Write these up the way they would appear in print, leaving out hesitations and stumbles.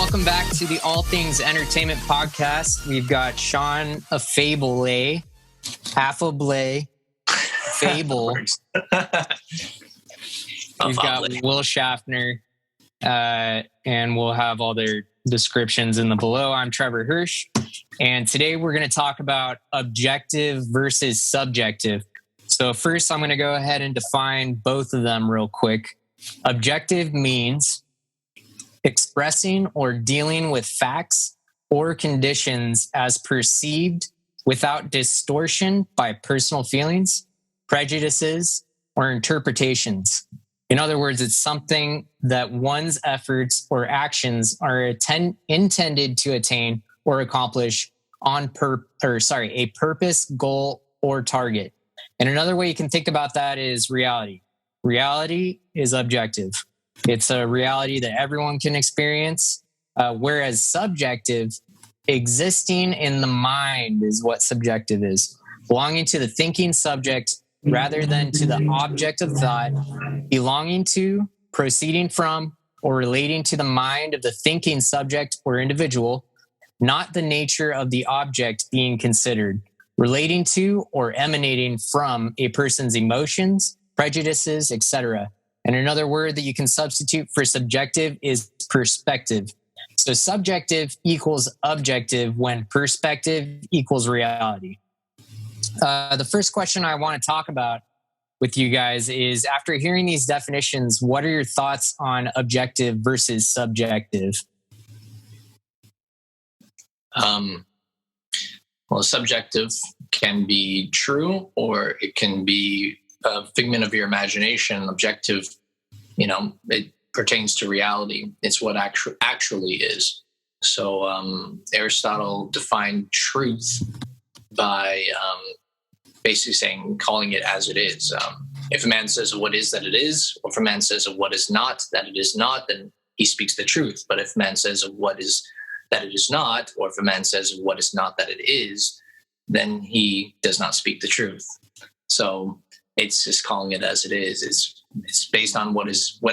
Welcome back to the All Things Entertainment Podcast. We've got Sean Afable, Affable, Fable. We've got Will Shaffner, and we'll have all their descriptions in the below. I'm Trevor Hirsch, and today we're going to talk about objective versus subjective. So first, I'm going to go ahead and define both of them real quick. Objective means expressing or dealing with facts or conditions as perceived without distortion by personal feelings, prejudices, or interpretations. In other words, it's something that one's efforts or actions are intended to attain or accomplish on a purpose, goal, or target. And another way you can think about that is reality. Reality is objective. It's a reality that everyone can experience, whereas subjective, existing in the mind is what subjective is. Belonging to the thinking subject rather than to the object of thought, belonging to, proceeding from, or relating to the mind of the thinking subject or individual, not the nature of the object being considered, relating to or emanating from a person's emotions, prejudices, etc. And another word that you can substitute for subjective is perspective. So subjective equals objective when perspective equals reality. The first question I want to talk about with you guys is, after hearing these definitions, what are your thoughts on objective versus subjective? Well, subjective can be true or it can be a figment of your imagination. Objective, it pertains to reality. It's what actually is. So Aristotle defined truth by basically calling it as it is. If a man says what is that it is, or if a man says what is not that it is not, then he speaks the truth. But if a man says what is that it is not, or if a man says what is not that it is, then he does not speak the truth. So it's just calling it as it is. It's based on what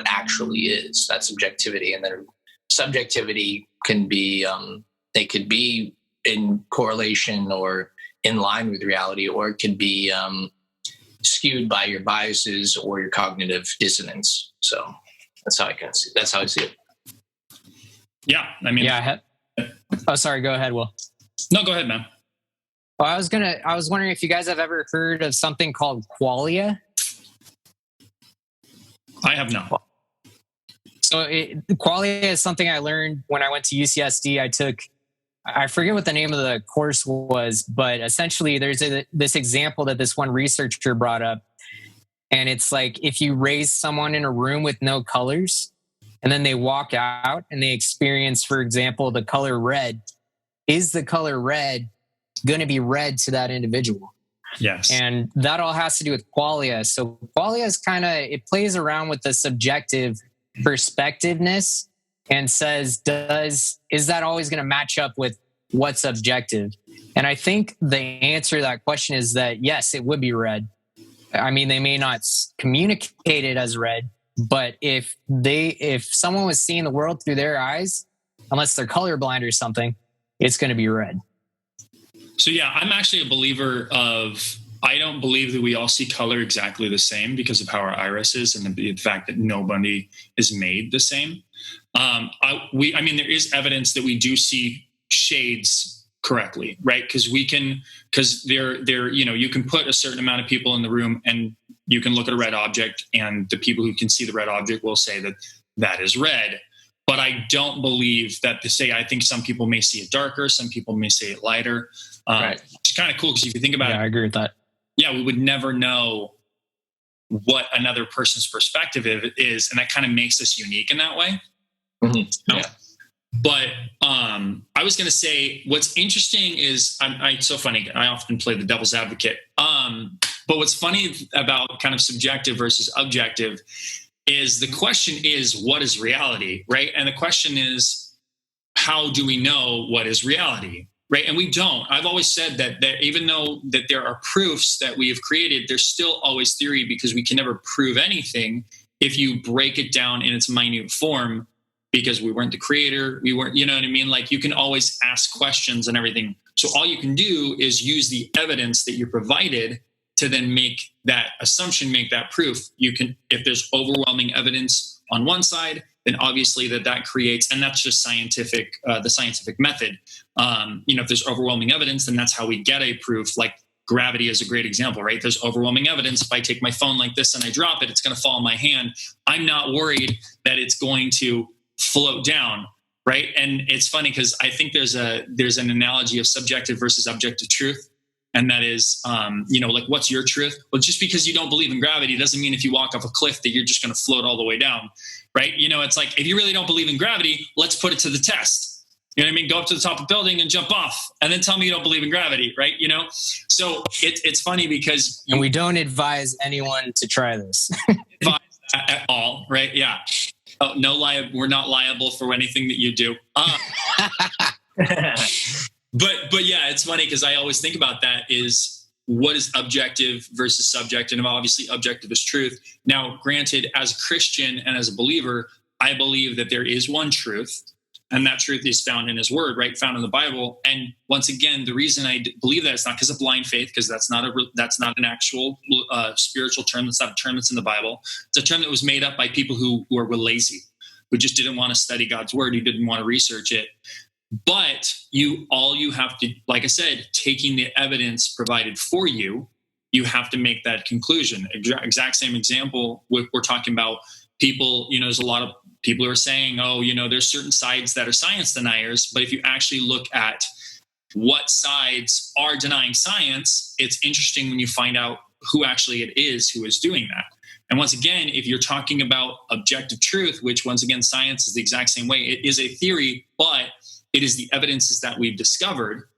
actually is. That's objectivity. And then subjectivity can be, they could be in correlation or in line with reality, or it can be skewed by your biases or your cognitive dissonance. So that's how I see it. Yeah. I mean, yeah. Oh, sorry. Go ahead, Will. No, go ahead, man. Well, I was wondering if you guys have ever heard of something called qualia. I have not. So qualia is something I learned when I went to UCSD. I forget what the name of the course was, but essentially there's this example that this one researcher brought up. And it's like, if you raise someone in a room with no colors and then they walk out and they experience, for example, the color red, is the color red going to be red to that individual? Yes. And that all has to do with qualia. So qualia is it plays around with the subjective perspectiveness and says, is that always going to match up with what's objective? And I think the answer to that question is that yes, it would be red. I mean, they may not communicate it as red, but if someone was seeing the world through their eyes, unless they're colorblind or something, it's going to be red. So yeah, I'm actually a believer I don't believe that we all see color exactly the same because of how our iris is and the fact that nobody is made the same. I mean, there is evidence that we do see shades correctly, right? Because you can put a certain amount of people in the room and you can look at a red object, and the people who can see the red object will say that is red. But I don't believe that I think some people may see it darker, some people may see it lighter. Right. It's kind of cool because if you think about it, I agree with that. Yeah, we would never know what another person's perspective is, and that kind of makes us unique in that way. Mm-hmm. Yeah. But I was going to say, what's interesting is, it's so funny. I often play the devil's advocate. But what's funny about kind of subjective versus objective is the question is, what is reality, right? And the question is, how do we know what is reality? Right. And we don't. I've always said that even though that there are proofs that we have created, there's still always theory, because we can never prove anything if you break it down in its minute form, because we weren't the creator. We weren't, you know what I mean? Like, you can always ask questions and everything. So all you can do is use the evidence that you provided to then make that assumption, make that proof. You can, if there's overwhelming evidence on one side, then obviously that creates, and that's just scientific, the scientific method. If there's overwhelming evidence, then that's how we get a proof. Like gravity is a great example, right? There's overwhelming evidence. If I take my phone like this and I drop it, it's going to fall in my hand. I'm not worried that it's going to float down, right? And it's funny because I think there's an analogy of subjective versus objective truth. And that is, like, what's your truth? Well, just because you don't believe in gravity doesn't mean if you walk off a cliff that you're just going to float all the way down, right? It's like, if you really don't believe in gravity, let's put it to the test. You know what I mean? Go up to the top of a building and jump off, and then tell me you don't believe in gravity, right? So it's funny because... And we don't advise anyone to try this. Advise that at all, right? Yeah. Oh, we're not liable for anything that you do. But yeah, it's funny because I always think about that is what is objective versus subjective, and obviously objective is truth. Now, granted, as a Christian and as a believer, I believe that there is one truth, and that truth is found in his word, right? Found in the Bible. And once again, the reason I believe that, it's not because of blind faith, because that's not an actual spiritual term. That's not a term that's in the Bible. It's a term that was made up by people who were lazy, who just didn't want to study God's word, who didn't want to research it. But all you have to, like I said, taking the evidence provided for you, you have to make that conclusion. Exact same example. We're talking about people, there's a lot of people who are saying, there's certain sides that are science deniers. But if you actually look at what sides are denying science, it's interesting when you find out who actually it is who is doing that. And once again, if you're talking about objective truth, which once again, science is the exact same way. It is a theory, but it is the evidences that we've discovered.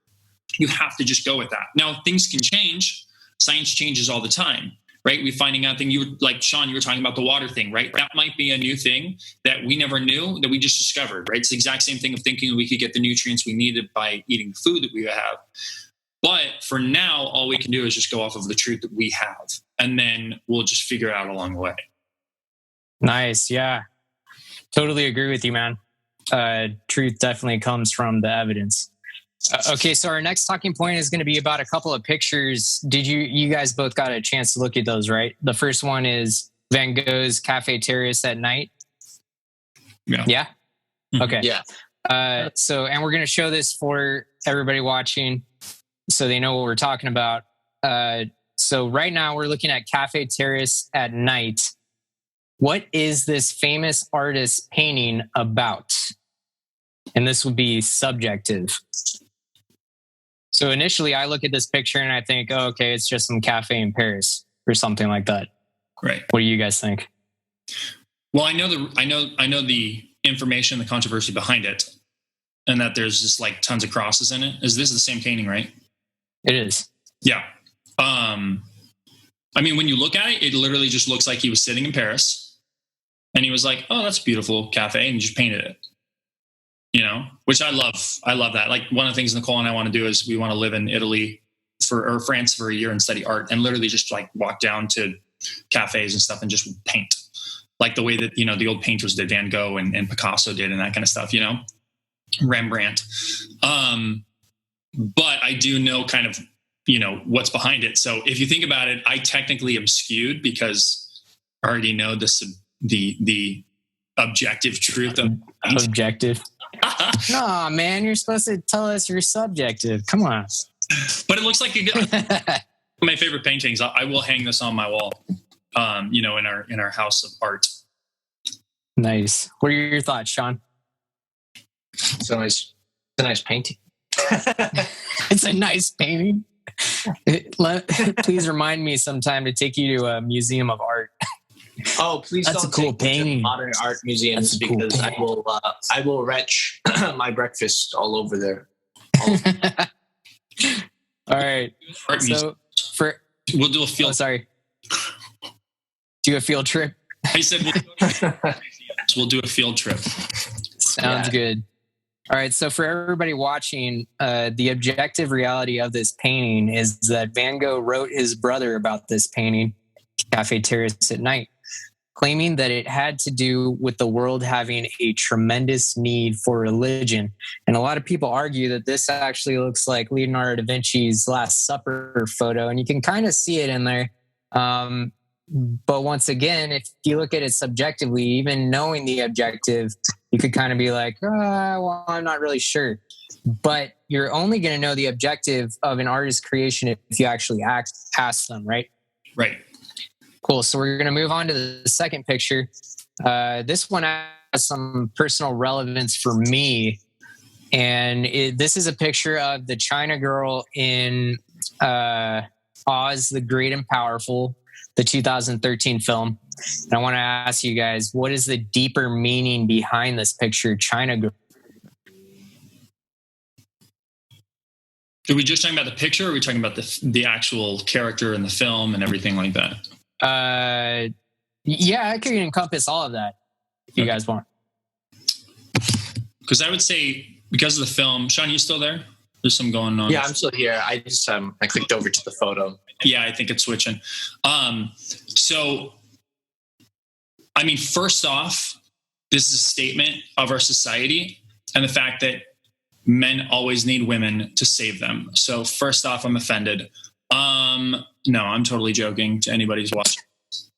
You have to just go with that. Now, things can change. Science changes all the time, right? We're finding out things. Like Sean, you were talking about the water thing, right? That might be a new thing that we never knew, that we just discovered, right? It's the exact same thing of thinking we could get the nutrients we needed by eating the food that we have. But for now, all we can do is just go off of the truth that we have, and then we'll just figure it out along the way. Nice. Yeah. Totally agree with you, man. Truth definitely comes from the evidence. Okay, so our next talking point is going to be about a couple of pictures. Did you guys both got a chance to look at those, right? The first one is Van Gogh's Cafe Terrace at night. Yeah? Okay. Yeah. And we're going to show this for everybody watching so they know what we're talking about. So right now we're looking at Cafe Terrace at night. What is this famous artist's painting about? And this would be subjective. So initially I look at this picture and I think, oh, okay, it's just some cafe in Paris or something like that. Right. What do you guys think? Well, I know the information, the controversy behind it, and that there's just like tons of crosses in it. Is this the same painting, right? It is. Yeah. When you look at it, it literally just looks like he was sitting in Paris and he was like, oh, that's a beautiful cafe, and he just painted it. Which I love. I love that. Like, one of the things Nicole and I want to do is we want to live in Italy or France for a year and study art, and literally just like walk down to cafes and stuff and just paint, like the way that, the old painters did, Van Gogh and Picasso did, and that kind of stuff, Rembrandt. But I do know kind of, what's behind it. So if you think about it, I technically am skewed because I already know the objective truth of objective. No, man, you're supposed to tell us you're subjective. Come on. But it looks like my favorite paintings. I will hang this on my wall, in our house of art. Nice. What are your thoughts, Sean? It's a nice painting. It's a nice painting. Please remind me sometime to take you to a museum of art. Oh, please! That's don't a cool take me to painting. modern art museums because I will retch my breakfast all over there. All right. So we'll do a field. Oh, sorry. Do a field trip. I said we'll do a field trip. Sounds good. All right. So for everybody watching, the objective reality of this painting is that Van Gogh wrote his brother about this painting, Cafe Terrace at Night. claiming that it had to do with the world having a tremendous need for religion. And a lot of people argue that this actually looks like Leonardo da Vinci's Last Supper photo, and you can kind of see it in there. But once again, if you look at it subjectively, even knowing the objective, you could kind of be like, well, I'm not really sure. But you're only going to know the objective of an artist's creation if you actually ask them, right? Right. Cool. So we're going to move on to the second picture. This one has some personal relevance for me. And this is a picture of the China girl in Oz, the Great and Powerful, the 2013 film. And I want to ask you guys, what is the deeper meaning behind this picture, China girl? Are we just talking about the picture, or are we talking about the actual character in the film and everything like that? Yeah, I could encompass all of that if you guys want. Because I would say, because of the film, Sean, you still there? There's some going on. Yeah, I'm still here. I just I clicked over to the photo. Yeah, I think it's switching. So, I mean, first off, this is a statement of our society and the fact that men always need women to save them. So first off, I'm offended. No, I'm totally joking to anybody who's watching.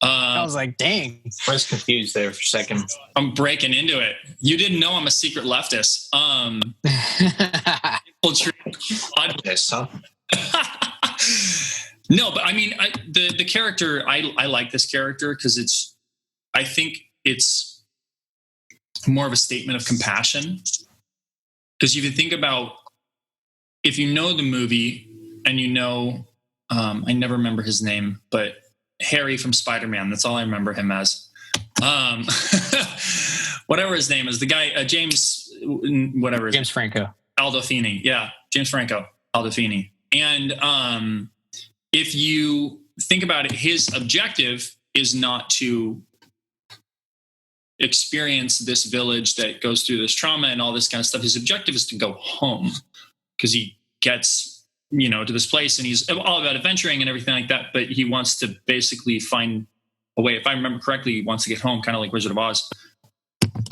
I was like, dang. I was confused there for a second. I'm breaking into it. You didn't know I'm a secret leftist. No, but I mean, the character, I like this character because I think it's more of a statement of compassion. Because if you think about, if you know the movie and you know, I never remember his name, but Harry from Spider-Man, that's all I remember him as. Whatever his name is, the guy, James Franco. Aldofini. Yeah, James Franco, Aldofini. And if you think about it, his objective is not to experience this village that goes through this trauma and all this kind of stuff. His objective is to go home because he gets, to this place and he's all about adventuring and everything like that. But he wants to basically find a way. If I remember correctly, he wants to get home, kind of like Wizard of Oz.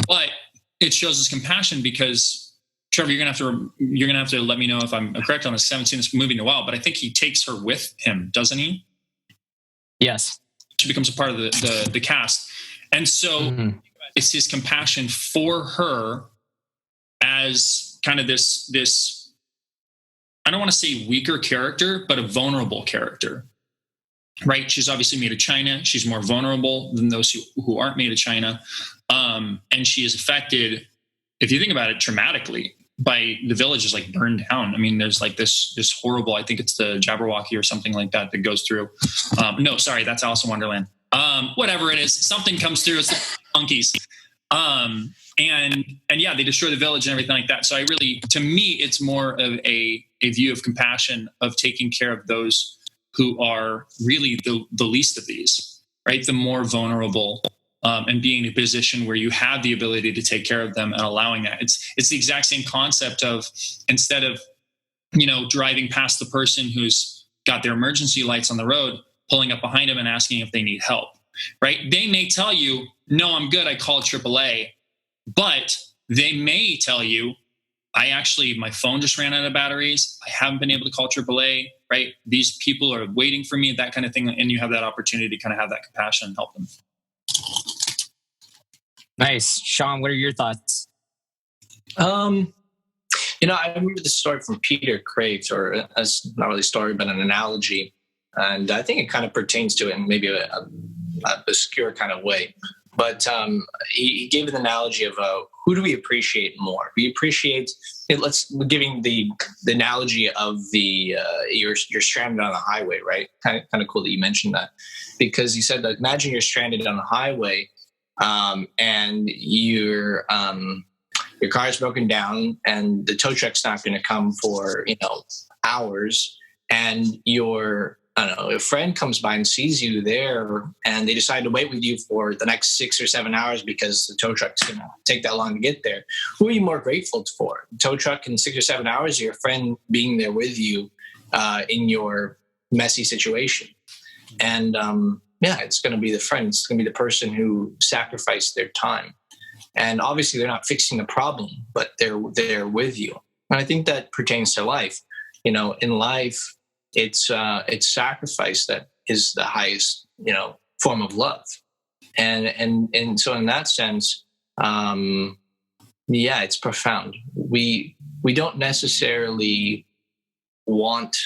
But it shows his compassion because, Trevor, you're gonna have to let me know if I'm correct on this. I haven't seen this movie in a while, but I think he takes her with him, doesn't he? Yes. She becomes a part of the cast. And so it's his compassion for her as kind of this, I don't want to say weaker character, but a vulnerable character, right? She's obviously made of China. She's more vulnerable than those who aren't made of China. And she is affected, if you think about it, traumatically by the village is like burned down. I mean, there's like this horrible, I think it's the Jabberwocky or something like that goes through. No, sorry, that's Alice in Wonderland. Whatever it is, something comes through. It's the monkeys. And yeah, they destroy the village and everything like that. So to me, it's more of a view of compassion, of taking care of those who are really the least of these, right? The more vulnerable, and being in a position where you have the ability to take care of them and allowing that. It's the exact same concept of, instead of, driving past the person who's got their emergency lights on the road, pulling up behind them and asking if they need help, right? They may tell you, no, I'm good, I called AAA. But they may tell you, my phone just ran out of batteries. I haven't been able to call AAA, right? These people are waiting for me, that kind of thing. And you have that opportunity to kind of have that compassion and help them. Nice. Sean, what are your thoughts? I remember the story from Peter Craves, or as not really a story, but an analogy. And I think it kind of pertains to it in maybe a obscure kind of way. But he gave an analogy of who do we appreciate more? We appreciate it. We're giving the analogy of you're stranded on a highway, right? Kind of cool that you mentioned that, because you said that imagine you're stranded on a highway, and your car is broken down, and the tow truck's not going to come for hours, and a friend comes by and sees you there, and they decide to wait with you for the next 6 or 7 hours because the tow truck's going to take that long to get there. Who are you more grateful for? The tow truck in 6 or 7 hours, or your friend being there with you in your messy situation? And it's going to be the friend. It's going to be the person who sacrificed their time. And obviously they're not fixing the problem, but they're there with you. And I think that pertains to life. In life, it's sacrifice that is the highest, form of love. And so in that sense, it's profound. We don't necessarily want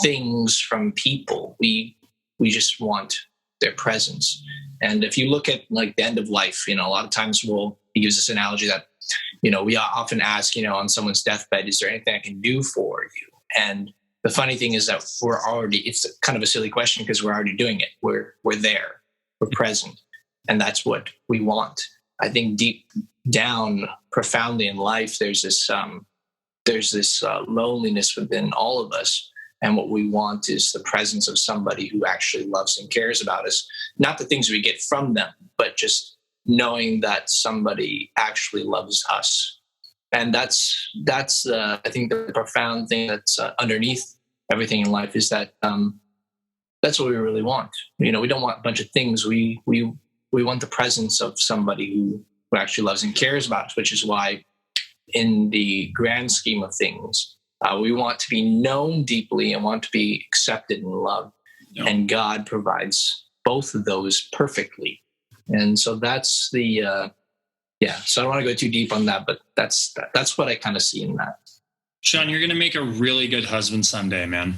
things from people. We just want their presence. And if you look at like the end of life, a lot of times we'll use this analogy that, we often ask, on someone's deathbed, is there anything I can do for you? And the funny thing is that it's kind of a silly question because we're already doing it. We're there, we're present. And that's what we want. I think deep down, profoundly in life, there's this loneliness within all of us. And what we want is the presence of somebody who actually loves and cares about us. Not the things we get from them, but just knowing that somebody actually loves us. And that's I think the profound thing that's underneath everything in life is that that's what we really want. We don't want a bunch of things. We want the presence of somebody who actually loves and cares about us, which is why in the grand scheme of things, we want to be known deeply and want to be accepted and loved. Yeah. And God provides both of those perfectly. And so that's the, so I don't want to go too deep on that, but that's what I kind of see in that. Sean, you're going to make a really good husband someday, man.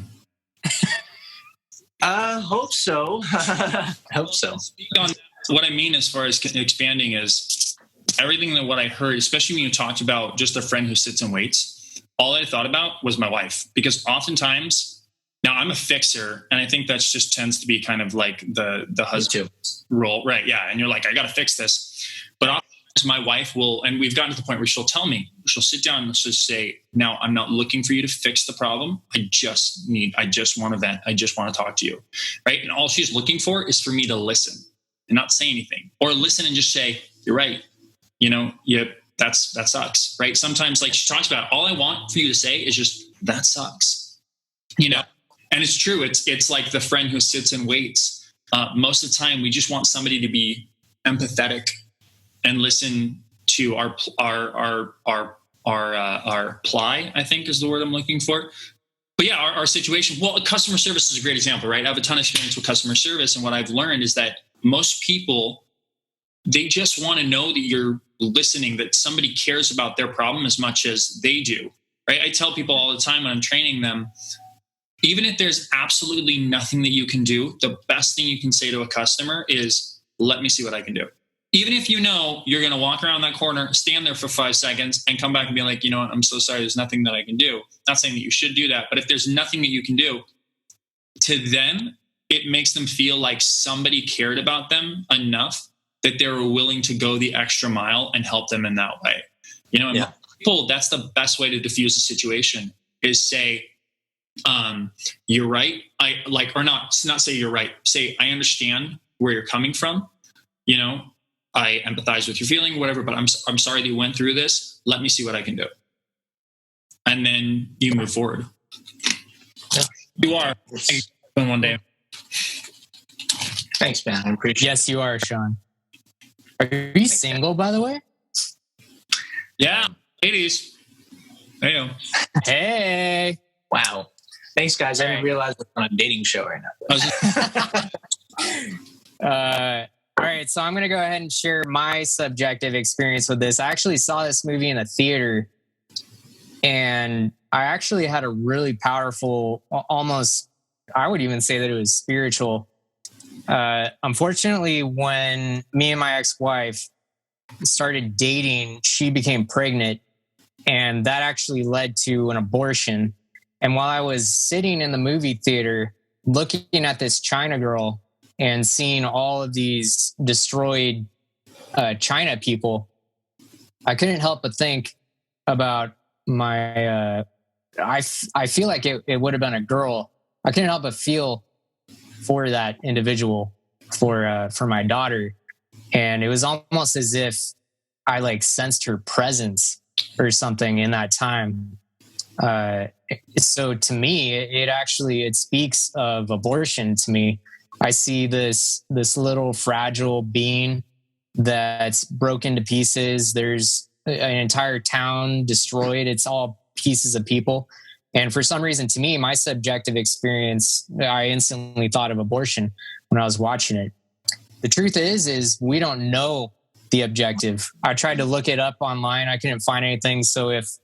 Hope so. Hope so. What I mean as far as expanding is everything that what I heard, especially when you talked about just a friend who sits and waits, all I thought about was my wife, because oftentimes now I'm a fixer. And I think that's just tends to be kind of like the husband role. Right. Yeah. And you're like, I got to fix this. But oftentimes my wife will, and we've gotten to the point where she'll tell me, she'll sit down and she'll say, now I'm not looking for you to fix the problem. I just want to vent. I just want to talk to you. Right. And all she's looking for is for me to listen and not say anything, or listen and just say, you're right. That sucks, right? Sometimes, like she talks about, all I want for you to say is just, that sucks, and it's true. It's like the friend who sits and waits. Most of the time, we just want somebody to be empathetic and listen to our ply, I think is the word I'm looking for. But yeah, our situation. Well, customer service is a great example, right? I have a ton of experience with customer service, and what I've learned is that most people, they just want to know that you're listening, that somebody cares about their problem as much as they do, right? I tell people all the time when I'm training them, even if there's absolutely nothing that you can do, the best thing you can say to a customer is, let me see what I can do. Even if you're going to walk around that corner, stand there for 5 seconds and come back and be like, I'm so sorry, there's nothing that I can do. Not saying that you should do that, but if there's nothing that you can do, to them, it makes them feel like somebody cared about them enough that they were willing to go the extra mile and help them in that way. People, that's the best way to diffuse a situation is say, you're right. Not say you're right. Say, I understand where you're coming from. I empathize with your feeling, whatever, but I'm sorry that you went through this. Let me see what I can do. And then you move forward. Yeah. You are one day. Thanks, man. I appreciate it. Yes, you are, Sean. Are you single, by the way? Yeah, ladies. Hey. Hey. Wow. Thanks, guys. I didn't realize we're on a dating show right now. All right, so I'm going to go ahead and share my subjective experience with this. I actually saw this movie in the theater, and I actually had a really powerful, almost, I would even say that it was spiritual. Unfortunately, when me and my ex-wife started dating, she became pregnant, and that actually led to an abortion. And while I was sitting in the movie theater looking at this China girl and seeing all of these destroyed China people, I couldn't help but think about my, I feel like it would have been a girl. I couldn't help but feel for that individual, for my daughter. And it was almost as if I sensed her presence or something in that time. So to me, it speaks of abortion to me. I see this little fragile being that's broken to pieces. There's an entire town destroyed. It's all pieces of people. And for some reason, to me, my subjective experience, I instantly thought of abortion when I was watching it. The truth is we don't know the objective. I tried to look it up online. I couldn't find anything. So if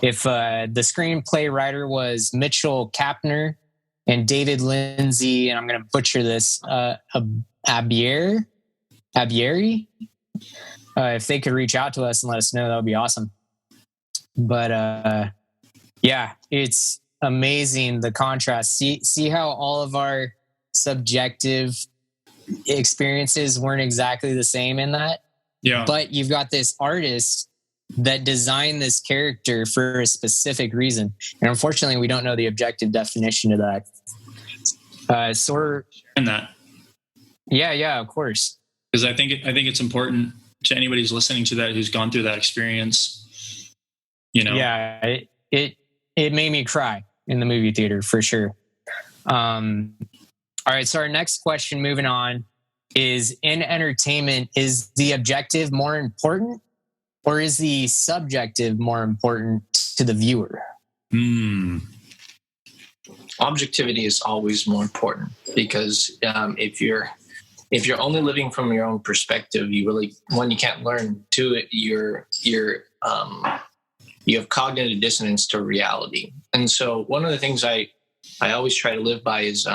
the screenplay writer was Mitchell Kapner and David Lindsay, and I'm going to butcher this, Abieri, if they could reach out to us and let us know, that would be awesome. But yeah, it's amazing, the contrast. See how all of our subjective experiences weren't exactly the same in that? Yeah. But you've got this artist that designed this character for a specific reason. And unfortunately, we don't know the objective definition of that. And that. Yeah, of course. Because I think it's important to anybody who's listening to that, who's gone through that experience, you know? Yeah, it made me cry in the movie theater for sure. All right, so our next question, moving on, is in entertainment, is the objective more important or is the subjective more important to the viewer? Objectivity is always more important because if you're only living from your own perspective, you can't learn. Two, you have cognitive dissonance to reality. And so one of the things I always try to live by is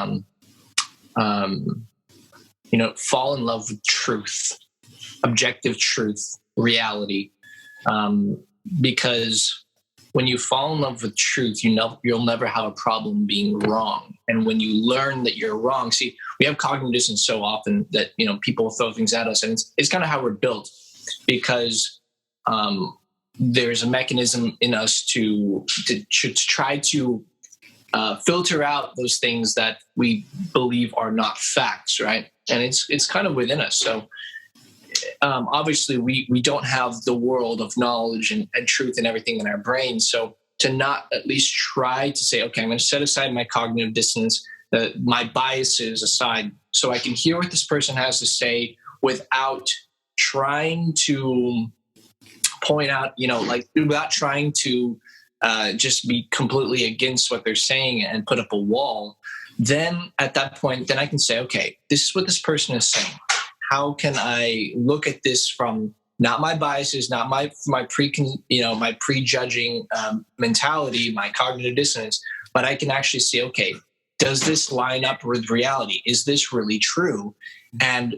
fall in love with truth, objective truth, reality. Because when you fall in love with truth, you'll never have a problem being wrong. And when you learn that you're wrong, see, we have cognitive dissonance so often that, people throw things at us, and it's kind of how we're built, because there's a mechanism in us to try to filter out those things that we believe are not facts, right? And it's kind of within us. So obviously we don't have the world of knowledge and truth and everything in our brain. So to not at least try to say, okay, I'm going to set aside my cognitive dissonance, my biases aside, so I can hear what this person has to say without trying to point out, without trying to just be completely against what they're saying and put up a wall. Then at that point, then I can say, okay, this is what this person is saying. How can I look at this from not my biases, not my prejudging mentality, my cognitive dissonance, but I can actually see, okay, does this line up with reality? Is this really true? And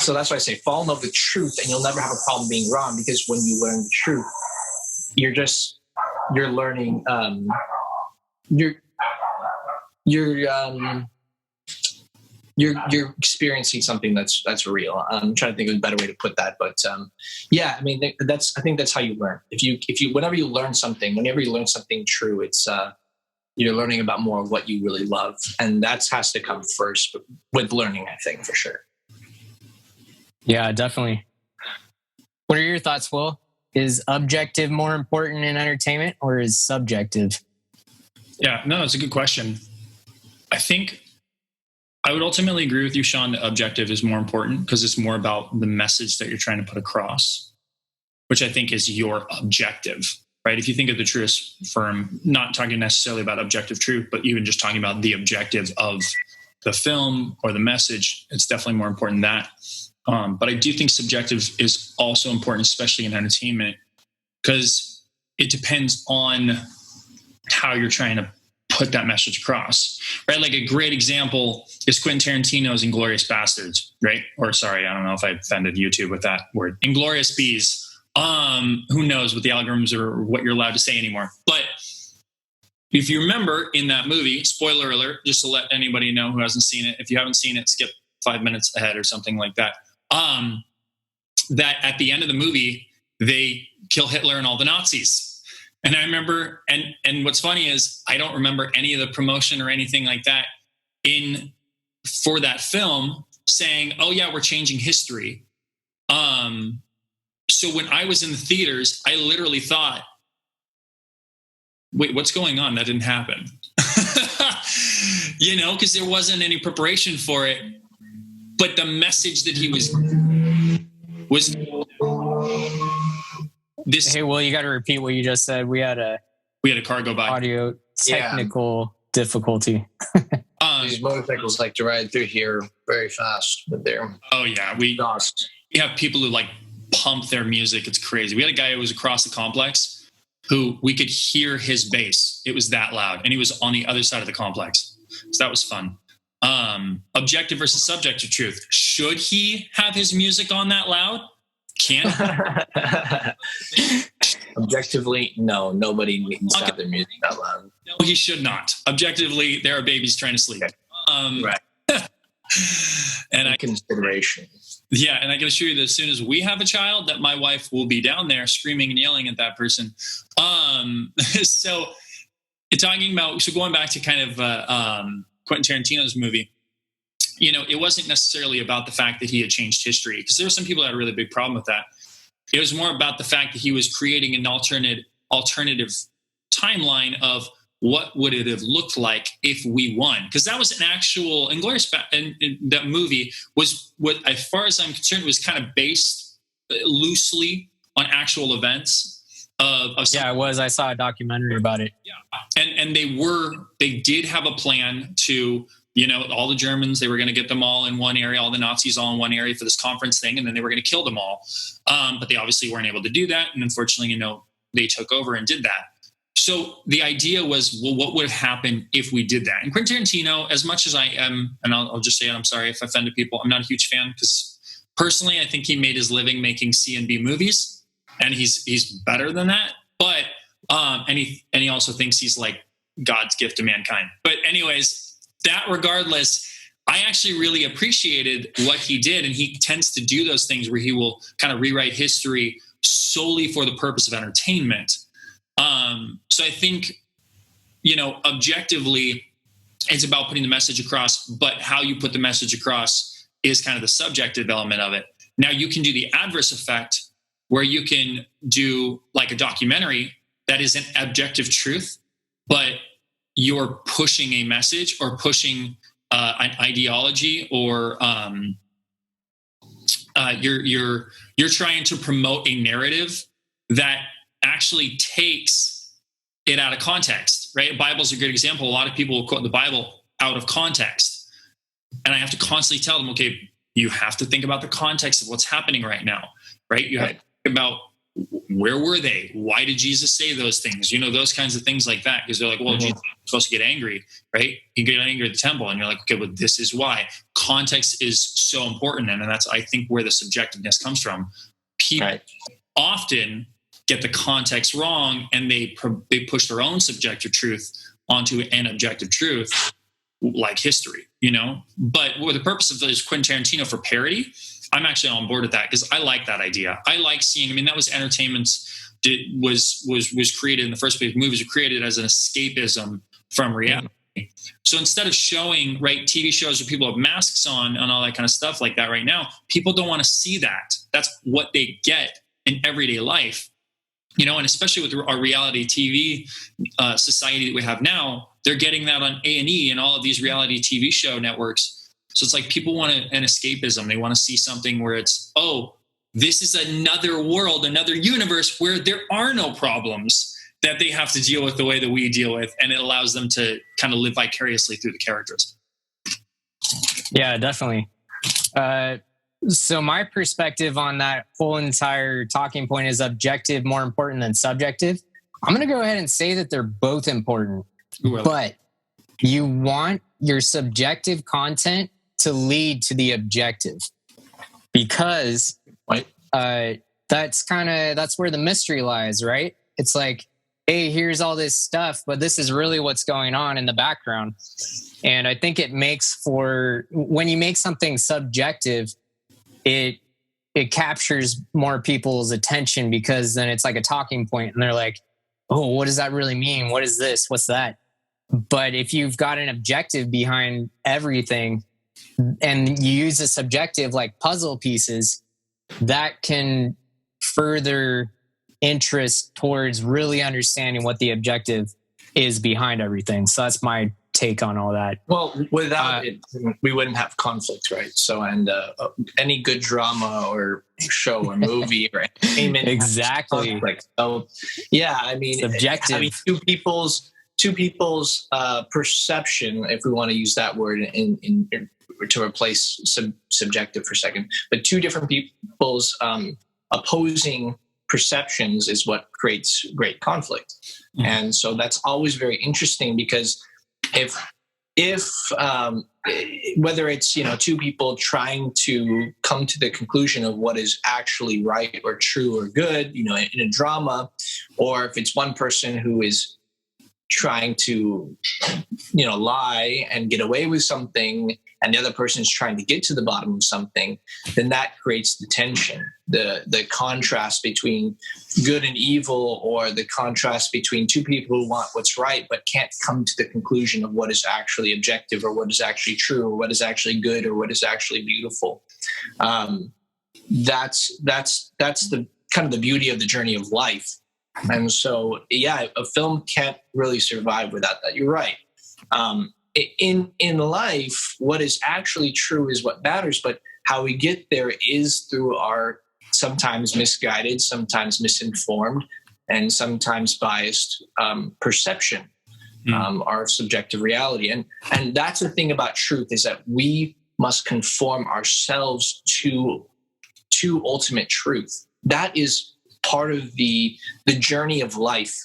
so that's why I say fall in love with truth, and you'll never have a problem being wrong, because when you learn the truth, you're learning, you're experiencing something that's real. I'm trying to think of a better way to put that, but I think that's how you learn. Whenever you learn something true, it's you're learning about more of what you really love, and that has to come first with learning, I think, for sure. Yeah, definitely. What are your thoughts, Will? Is objective more important in entertainment, or is subjective? Yeah, no, it's a good question. I think I would ultimately agree with you, Sean, that objective is more important because it's more about the message that you're trying to put across, which I think is your objective, right? If you think of the truest firm, not talking necessarily about objective truth, but even just talking about the objective of the film or the message, it's definitely more important than that. But I do think subjective is also important, especially in entertainment, because it depends on how you're trying to put that message across, right? Like a great example is Quentin Tarantino's Inglourious Bastards, right? Or sorry, I don't know if I offended YouTube with that word. Inglourious Bees. Who knows what the algorithms or what you're allowed to say anymore. But if you remember in that movie, spoiler alert, just to let anybody know who hasn't seen it, if you haven't seen it, skip 5 minutes ahead or something like that. That at the end of the movie, they kill Hitler and all the Nazis. And I remember, and what's funny is I don't remember any of the promotion or anything like that for that film saying, oh yeah, we're changing history. So when I was in the theaters, I literally thought, wait, what's going on? That didn't happen. because there wasn't any preparation for it. But the message that he was this. Hey, well, you got to repeat what you just said. We had a car go by. Audio technical difficulty. These motorcycles like to ride through here very fast, but they're we have people who like pump their music. It's crazy. We had a guy who was across the complex who we could hear his bass. It was that loud, and he was on the other side of the complex. So that was fun. Objective versus subjective truth. Should he have his music on that loud? Can Objectively, no. Nobody needs to have their music that loud. No, he should not. Objectively, there are babies trying to sleep. Okay. Right. And consideration. Yeah, and I can assure you that as soon as we have a child, that my wife will be down there screaming and yelling at that person. So going back to kind of Quentin Tarantino's movie, it wasn't necessarily about the fact that he had changed history, because there were some people that had a really big problem with that. It was more about the fact that he was creating an alternative timeline of what would it have looked like if we won. Because that was an actual Inglourious, and that movie was, what, as far as I'm concerned, was kind of based loosely on actual events. Yeah, it was. I saw a documentary about it. Yeah, and they did have a plan to, all the Germans, they were going to get them all in one area, all the Nazis all in one area for this conference thing, and then they were going to kill them all. But they obviously weren't able to do that, and unfortunately, they took over and did that. So the idea was, well, what would have happened if we did that? And Quentin Tarantino, as much as I am, and I'll just say it, I'm sorry if I offended people, I'm not a huge fan, because personally, I think he made his living making C and B movies, and he's better than that. But and he also thinks he's like God's gift to mankind. But anyways, that regardless, I actually really appreciated what he did, and he tends to do those things where he will kind of rewrite history solely for the purpose of entertainment. So I think, objectively, it's about putting the message across, but how you put the message across is kind of the subjective element of it. Now, you can do the adverse effect, where you can do like a documentary that is an objective truth, but you're pushing a message or pushing an ideology, or you're trying to promote a narrative that actually takes it out of context, right? The Bible's a good example. A lot of people will quote the Bible out of context. And I have to constantly tell them, okay, you have to think about the context of what's happening right now, right? You have to think about, where were they? Why did Jesus say those things? Those kinds of things like that. Because they're like, well, Jesus was supposed to get angry, right? He get angry at the temple. And you're like, okay, well, this is why. Context is so important. And that's, I think, where the subjectiveness comes from. People often get the context wrong, and they push their own subjective truth onto an objective truth, like history, But with the purpose of this Quentin Tarantino for parody, I'm actually on board with that, because I like that idea. I like seeing, that was entertainment's, was created in the first place. Movies were created as an escapism from reality. So instead of showing, TV shows where people have masks on and all that kind of stuff like that right now, people don't want to see that. That's what they get in everyday life. And especially with our reality TV society that we have now, they're getting that on A&E and all of these reality TV show networks. So it's like people want an escapism. They want to see something where it's, oh, this is another world, another universe where there are no problems that they have to deal with the way that we deal with. And it allows them to kind of live vicariously through the characters. Yeah, definitely. So my perspective on that whole entire talking point is objective more important than subjective. I'm going to go ahead and say that they're both important, but you want your subjective content to lead to the objective, because that's where the mystery lies, right? It's like, hey, here's all this stuff, but this is really what's going on in the background. And I think it makes for, when you make something subjective, it captures more people's attention, because then it's like a talking point and they're like, oh, what does that really mean? What is this? What's that? But if you've got an objective behind everything and you use a subjective like puzzle pieces, that can further interest towards really understanding what the objective is behind everything. So that's my take on all that? Well, without it, we wouldn't have conflict, right? So, and any good drama or show or movie or entertainment, exactly. Conflict. So, yeah, I mean, subjective. I mean, two people's perception, if we want to use that word in to replace subjective for a second, but two different people's opposing perceptions is what creates great conflict. Mm-hmm. And so that's always very interesting, because if whether it's two people trying to come to the conclusion of what is actually right or true or good, in a drama, or if it's one person who is trying to lie and get away with something, and the other person is trying to get to the bottom of something, then that creates the tension, the contrast between good and evil, or the contrast between two people who want what's right but can't come to the conclusion of what is actually objective, or what is actually true, or what is actually good, or what is actually beautiful. That's the kind of the beauty of the journey of life. And so, yeah, a film can't really survive without that. You're right. In life, what is actually true is what matters, but how we get there is through our sometimes misguided, sometimes misinformed, and sometimes biased perception, our subjective reality. And that's the thing about truth, is that we must conform ourselves to ultimate truth. That is part of the journey of life.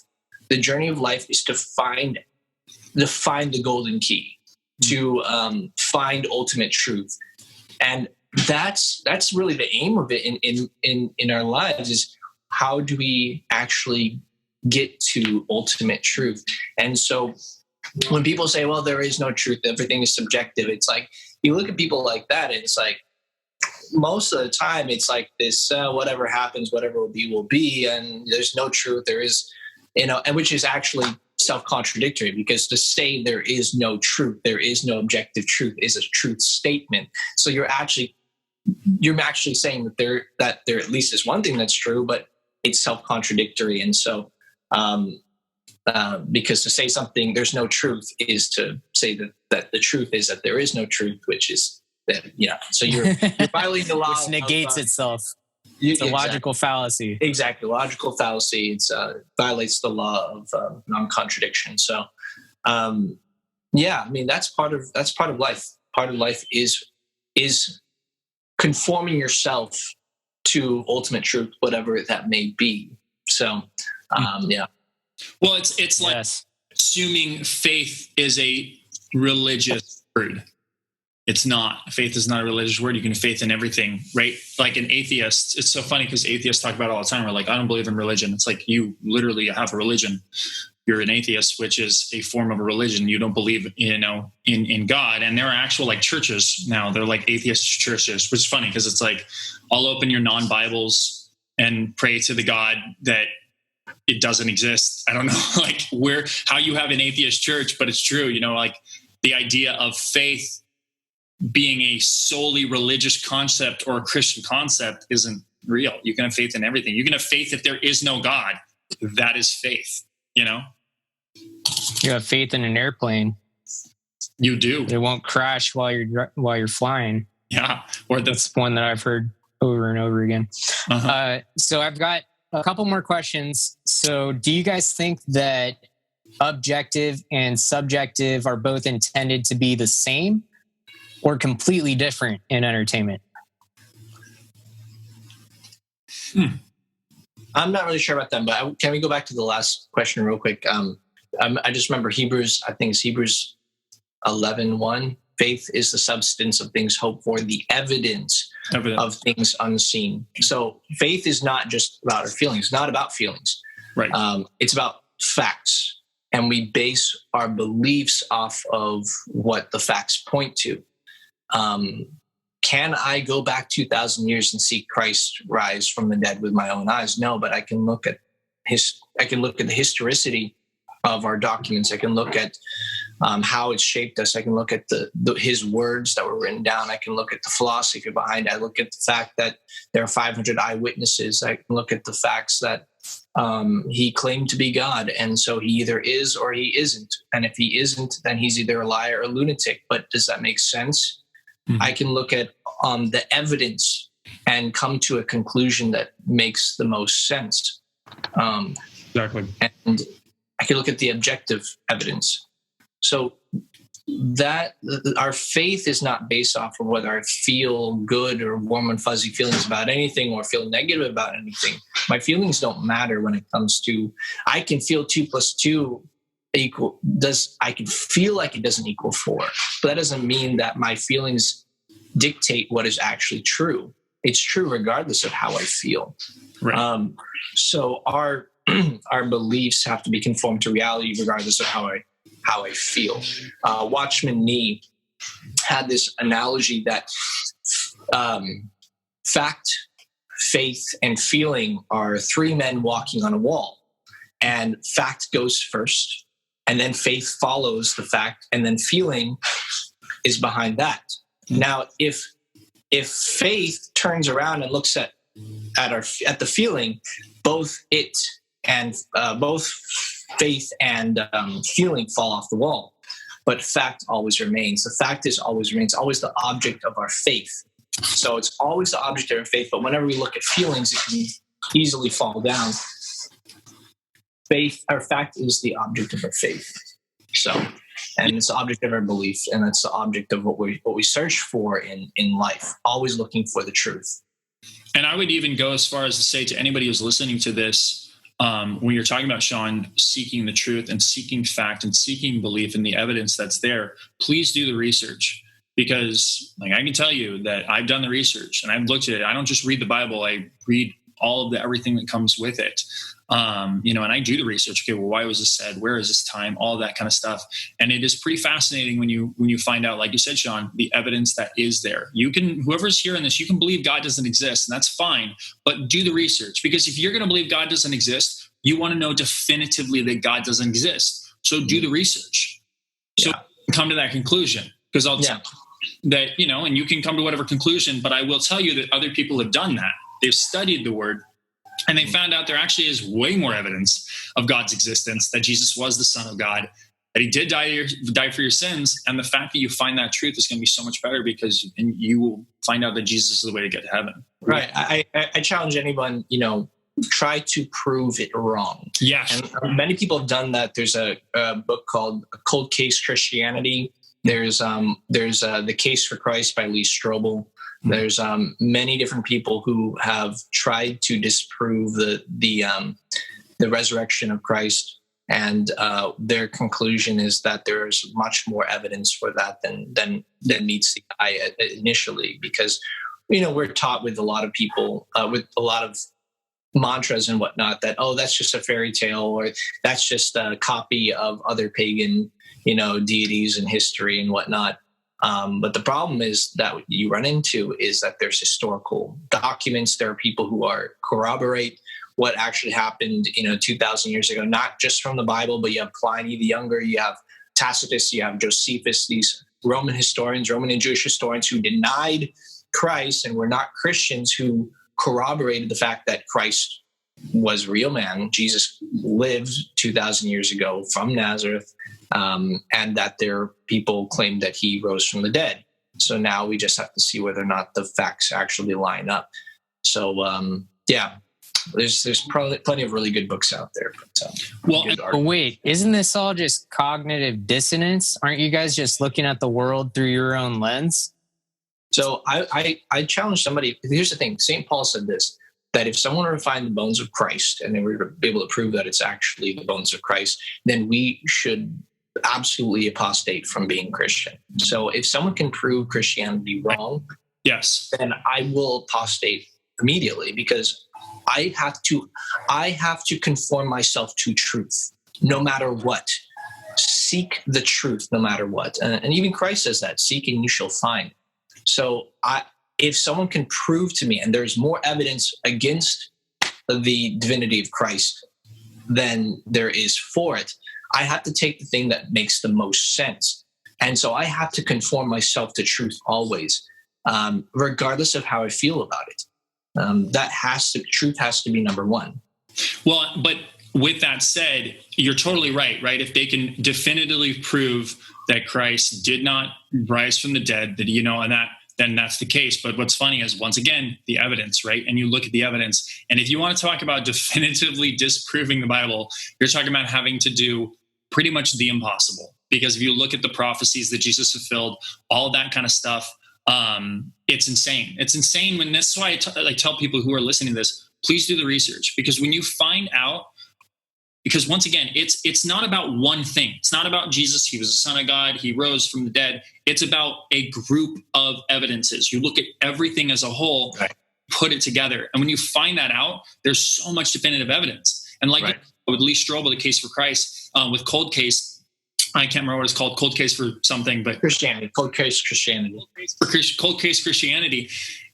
The journey of life is to find the golden key, to find ultimate truth. And that's really the aim of it in our lives, is how do we actually get to ultimate truth? And so when people say, well, there is no truth, everything is subjective, it's like, you look at people like that, and it's like, most of the time it's like this, whatever happens, whatever will be, and there's no truth. There is, and which is actually self-contradictory, because to say there is no truth, there is no objective truth, is a truth statement. So you're actually saying that there at least is one thing that's true, but it's self-contradictory. And so because to say something there's no truth is to say that the truth is that there is no truth, which is that, so you're violating the law, which negates itself. It's a logical fallacy. Exactly, logical fallacy. It violates the law of non-contradiction. So, yeah, I mean, that's part of life. Part of life is conforming yourself to ultimate truth, whatever that may be. So, yeah. Well, it's like assuming faith is a religious word. It's not. Faith is not a religious word. You can have faith in everything, right? Like an atheist. It's so funny because atheists talk about it all the time. We're like, I don't believe in religion. It's like, you literally have a religion. You're an atheist, which is a form of a religion. You don't believe, in God. And there are actual like churches now. They're like atheist churches, which is funny because it's like, I'll open your non-Bibles and pray to the God that it doesn't exist. I don't know like how you have an atheist church, but it's true. Like the idea of faith being a solely religious concept or a Christian concept isn't real. You can have faith in everything. You can have faith if there is no God. That is faith, You have faith in an airplane. You do. It won't crash while you're flying. Yeah. That's one that I've heard over and over again. Uh-huh. So I've got a couple more questions. So do you guys think that objective and subjective are both intended to be the same, or completely different in entertainment? I'm not really sure about them, but can we go back to the last question real quick? I just remember Hebrews 11:1. Faith is the substance of things hoped for, the evidence of things unseen. So faith is not just about our feelings, not about feelings. Right. It's about facts. And we base our beliefs off of what the facts point to. Can I go back 2,000 years and see Christ rise from the dead with my own eyes? No, but I can look at the historicity of our documents. I can look at how it shaped us. I can look at his words that were written down. I can look at the philosophy behind it. I look at the fact that there are 500 eyewitnesses. I can look at the facts that He claimed to be God, and so he either is or he isn't. And if he isn't, then he's either a liar or a lunatic. But does that make sense? Mm-hmm. I can look at the evidence and come to a conclusion that makes the most sense. Exactly. And I can look at the objective evidence. So that our faith is not based off of whether I feel good or warm and fuzzy feelings about anything or feel negative about anything. My feelings don't matter when it comes to, I can feel 2 + 2 equal, I can feel like it doesn't equal 4, but that doesn't mean that my feelings dictate what is actually true. It's true regardless of how I feel. Right. So our beliefs have to be conformed to reality regardless of how I feel. Watchman Nee had this analogy that fact, faith, and feeling are 3 men walking on a wall. And fact goes first, and then faith follows the fact, and then feeling is behind that. Now, if faith turns around and looks at the feeling, both faith and feeling fall off the wall, but fact always remains. The fact remains always the object of our faith. So it's always the object of our faith, but whenever we look at feelings, it can easily fall down. Faith, our fact is the object of our faith. So, and it's the object of our belief, and it's the object of what we search for in life, always looking for the truth. And I would even go as far as to say to anybody who's listening to this, when you're talking about, Sean, seeking the truth and seeking fact and seeking belief in the evidence that's there, please do the research. Because I can tell you that I've done the research and I've looked at it. I don't just read the Bible. I read all of everything that comes with it. And I do the research. Okay, well, why was this said? Where is this time? All that kind of stuff. And it is pretty fascinating when you find out, like you said, Sean, the evidence that is there. Whoever's hearing this, you can believe God doesn't exist, and that's fine, but do the research. Because if you're going to believe God doesn't exist, you want to know definitively that God doesn't exist. So do the research. So come to that conclusion. Because I'll tell you that, and you can come to whatever conclusion, but I will tell you that other people have done that. They've studied the word, and they found out there actually is way more evidence of God's existence, that Jesus was the Son of God, that he did die for your sins. And the fact that you find that truth is going to be so much better, because you will find out that Jesus is the way to get to heaven. Right. I challenge anyone, try to prove it wrong. Yes. And many people have done that. There's a book called Cold Case Christianity. There's The Case for Christ by Lee Strobel. There's many different people who have tried to disprove the resurrection of Christ, and their conclusion is that there's much more evidence for that than meets the eye initially, because we're taught with a lot of people with a lot of mantras and whatnot that, oh, that's just a fairy tale, or that's just a copy of other pagan deities and history and whatnot. But the problem is that you run into is that there's historical documents. There are people who corroborate what actually happened, 2,000 years ago, not just from the Bible, but you have Pliny the Younger, you have Tacitus, you have Josephus, these Roman historians, Roman and Jewish historians who denied Christ and were not Christians, who corroborated the fact that Christ was real man. Jesus lived 2,000 years ago from Nazareth, and that their people claimed that he rose from the dead. So now we just have to see whether or not the facts actually line up. So there's probably plenty of really good books out there. But wait, isn't this all just cognitive dissonance? Aren't you guys just looking at the world through your own lens? So I challenge somebody. Here's the thing. St. Paul said this, that if someone were to find the bones of Christ and they were to be able to prove that it's actually the bones of Christ, then we should absolutely apostate from being Christian. So if someone can prove Christianity wrong, then I will apostate immediately, because I have to conform myself to truth no matter what. Seek the truth no matter what. And even Christ says that, seek and you shall find. So if someone can prove to me, and there's more evidence against the divinity of Christ than there is for it, I have to take the thing that makes the most sense. And so I have to conform myself to truth always, regardless of how I feel about it. Truth has to be number one. Well, but with that said, you're totally right? If they can definitively prove that Christ did not rise from the dead, that, and that, then that's the case. But what's funny is, once again, the evidence, right? And you look at the evidence, and if you want to talk about definitively disproving the Bible, you're talking about having to do pretty much the impossible. Because if you look at the prophecies that Jesus fulfilled, all that kind of stuff, it's insane. It's insane. When that's why I tell people who are listening to this, please do the research, because when you find out, because once again, it's not about one thing. It's not about Jesus. He was the Son of God. He rose from the dead. It's about a group of evidences. You look at everything as a whole, right, put it together. And when you find that out, there's so much definitive evidence. And like right, with Lee Strobel, the case for Christ, with Cold Case, I can't remember what it's called, Cold Case for something, but Christianity, Cold Case Christianity. For Cold Case Christianity,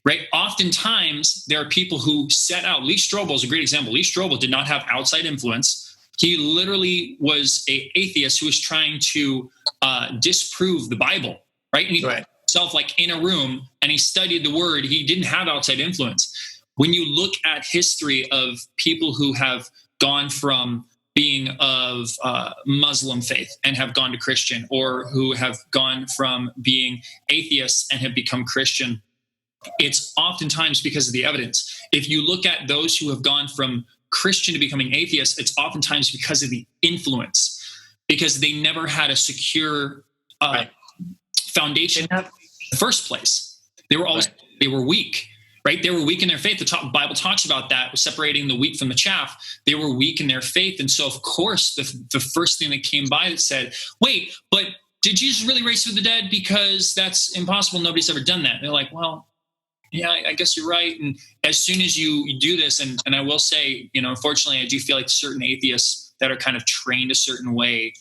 right? Oftentimes there are people who set out. Lee Strobel is a great example. Lee Strobel did not have outside influence. He literally was an atheist who was trying to disprove the Bible, right? And he put himself like in a room and he studied the word. He didn't have outside influence. When you look at history of people who have gone from being of Muslim faith and have gone to Christian, or who have gone from being atheists and have become Christian, it's oftentimes because of the evidence. If you look at those who have gone from Christian to becoming atheist, it's oftentimes because of the influence, because they never had a secure foundation in the first place. They were always they were weak, right? They were weak in their faith. The Bible talks about that, separating the wheat from the chaff. They were weak in their faith, and so of course the first thing that came by that said, "Wait, but did Jesus really raise from the dead? Because that's impossible. Nobody's ever done that." And they're like, "Well, yeah, I guess you're right." And as soon as you do this, and I will say, unfortunately, I do feel like certain atheists that are kind of trained a certain way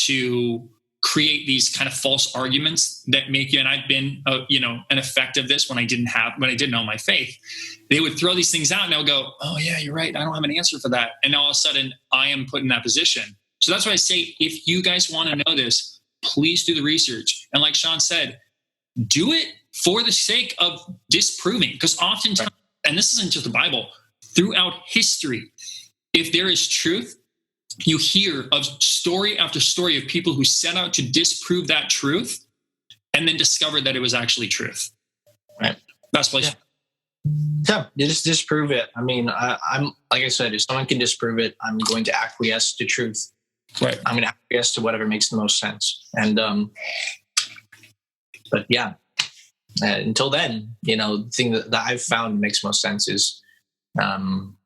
to create these kind of false arguments that make you, and I've been, an effect of this when I didn't know my faith. They would throw these things out and I would go, "Oh yeah, you're right. I don't have an answer for that." And all of a sudden I am put in that position. So that's why I say, if you guys want to know this, please do the research. And like Sean said, do it for the sake of disproving, because oftentimes, and this isn't just the Bible, throughout history, if there is truth, you hear of story after story of people who set out to disprove that truth and then discovered that it was actually truth. Right. Best place. Yeah, just disprove it. I mean, I'm like I said, if someone can disprove it, I'm going to acquiesce to truth. Right. I'm going to acquiesce to whatever makes the most sense. And, but yeah, until then, the thing that I've found makes most sense is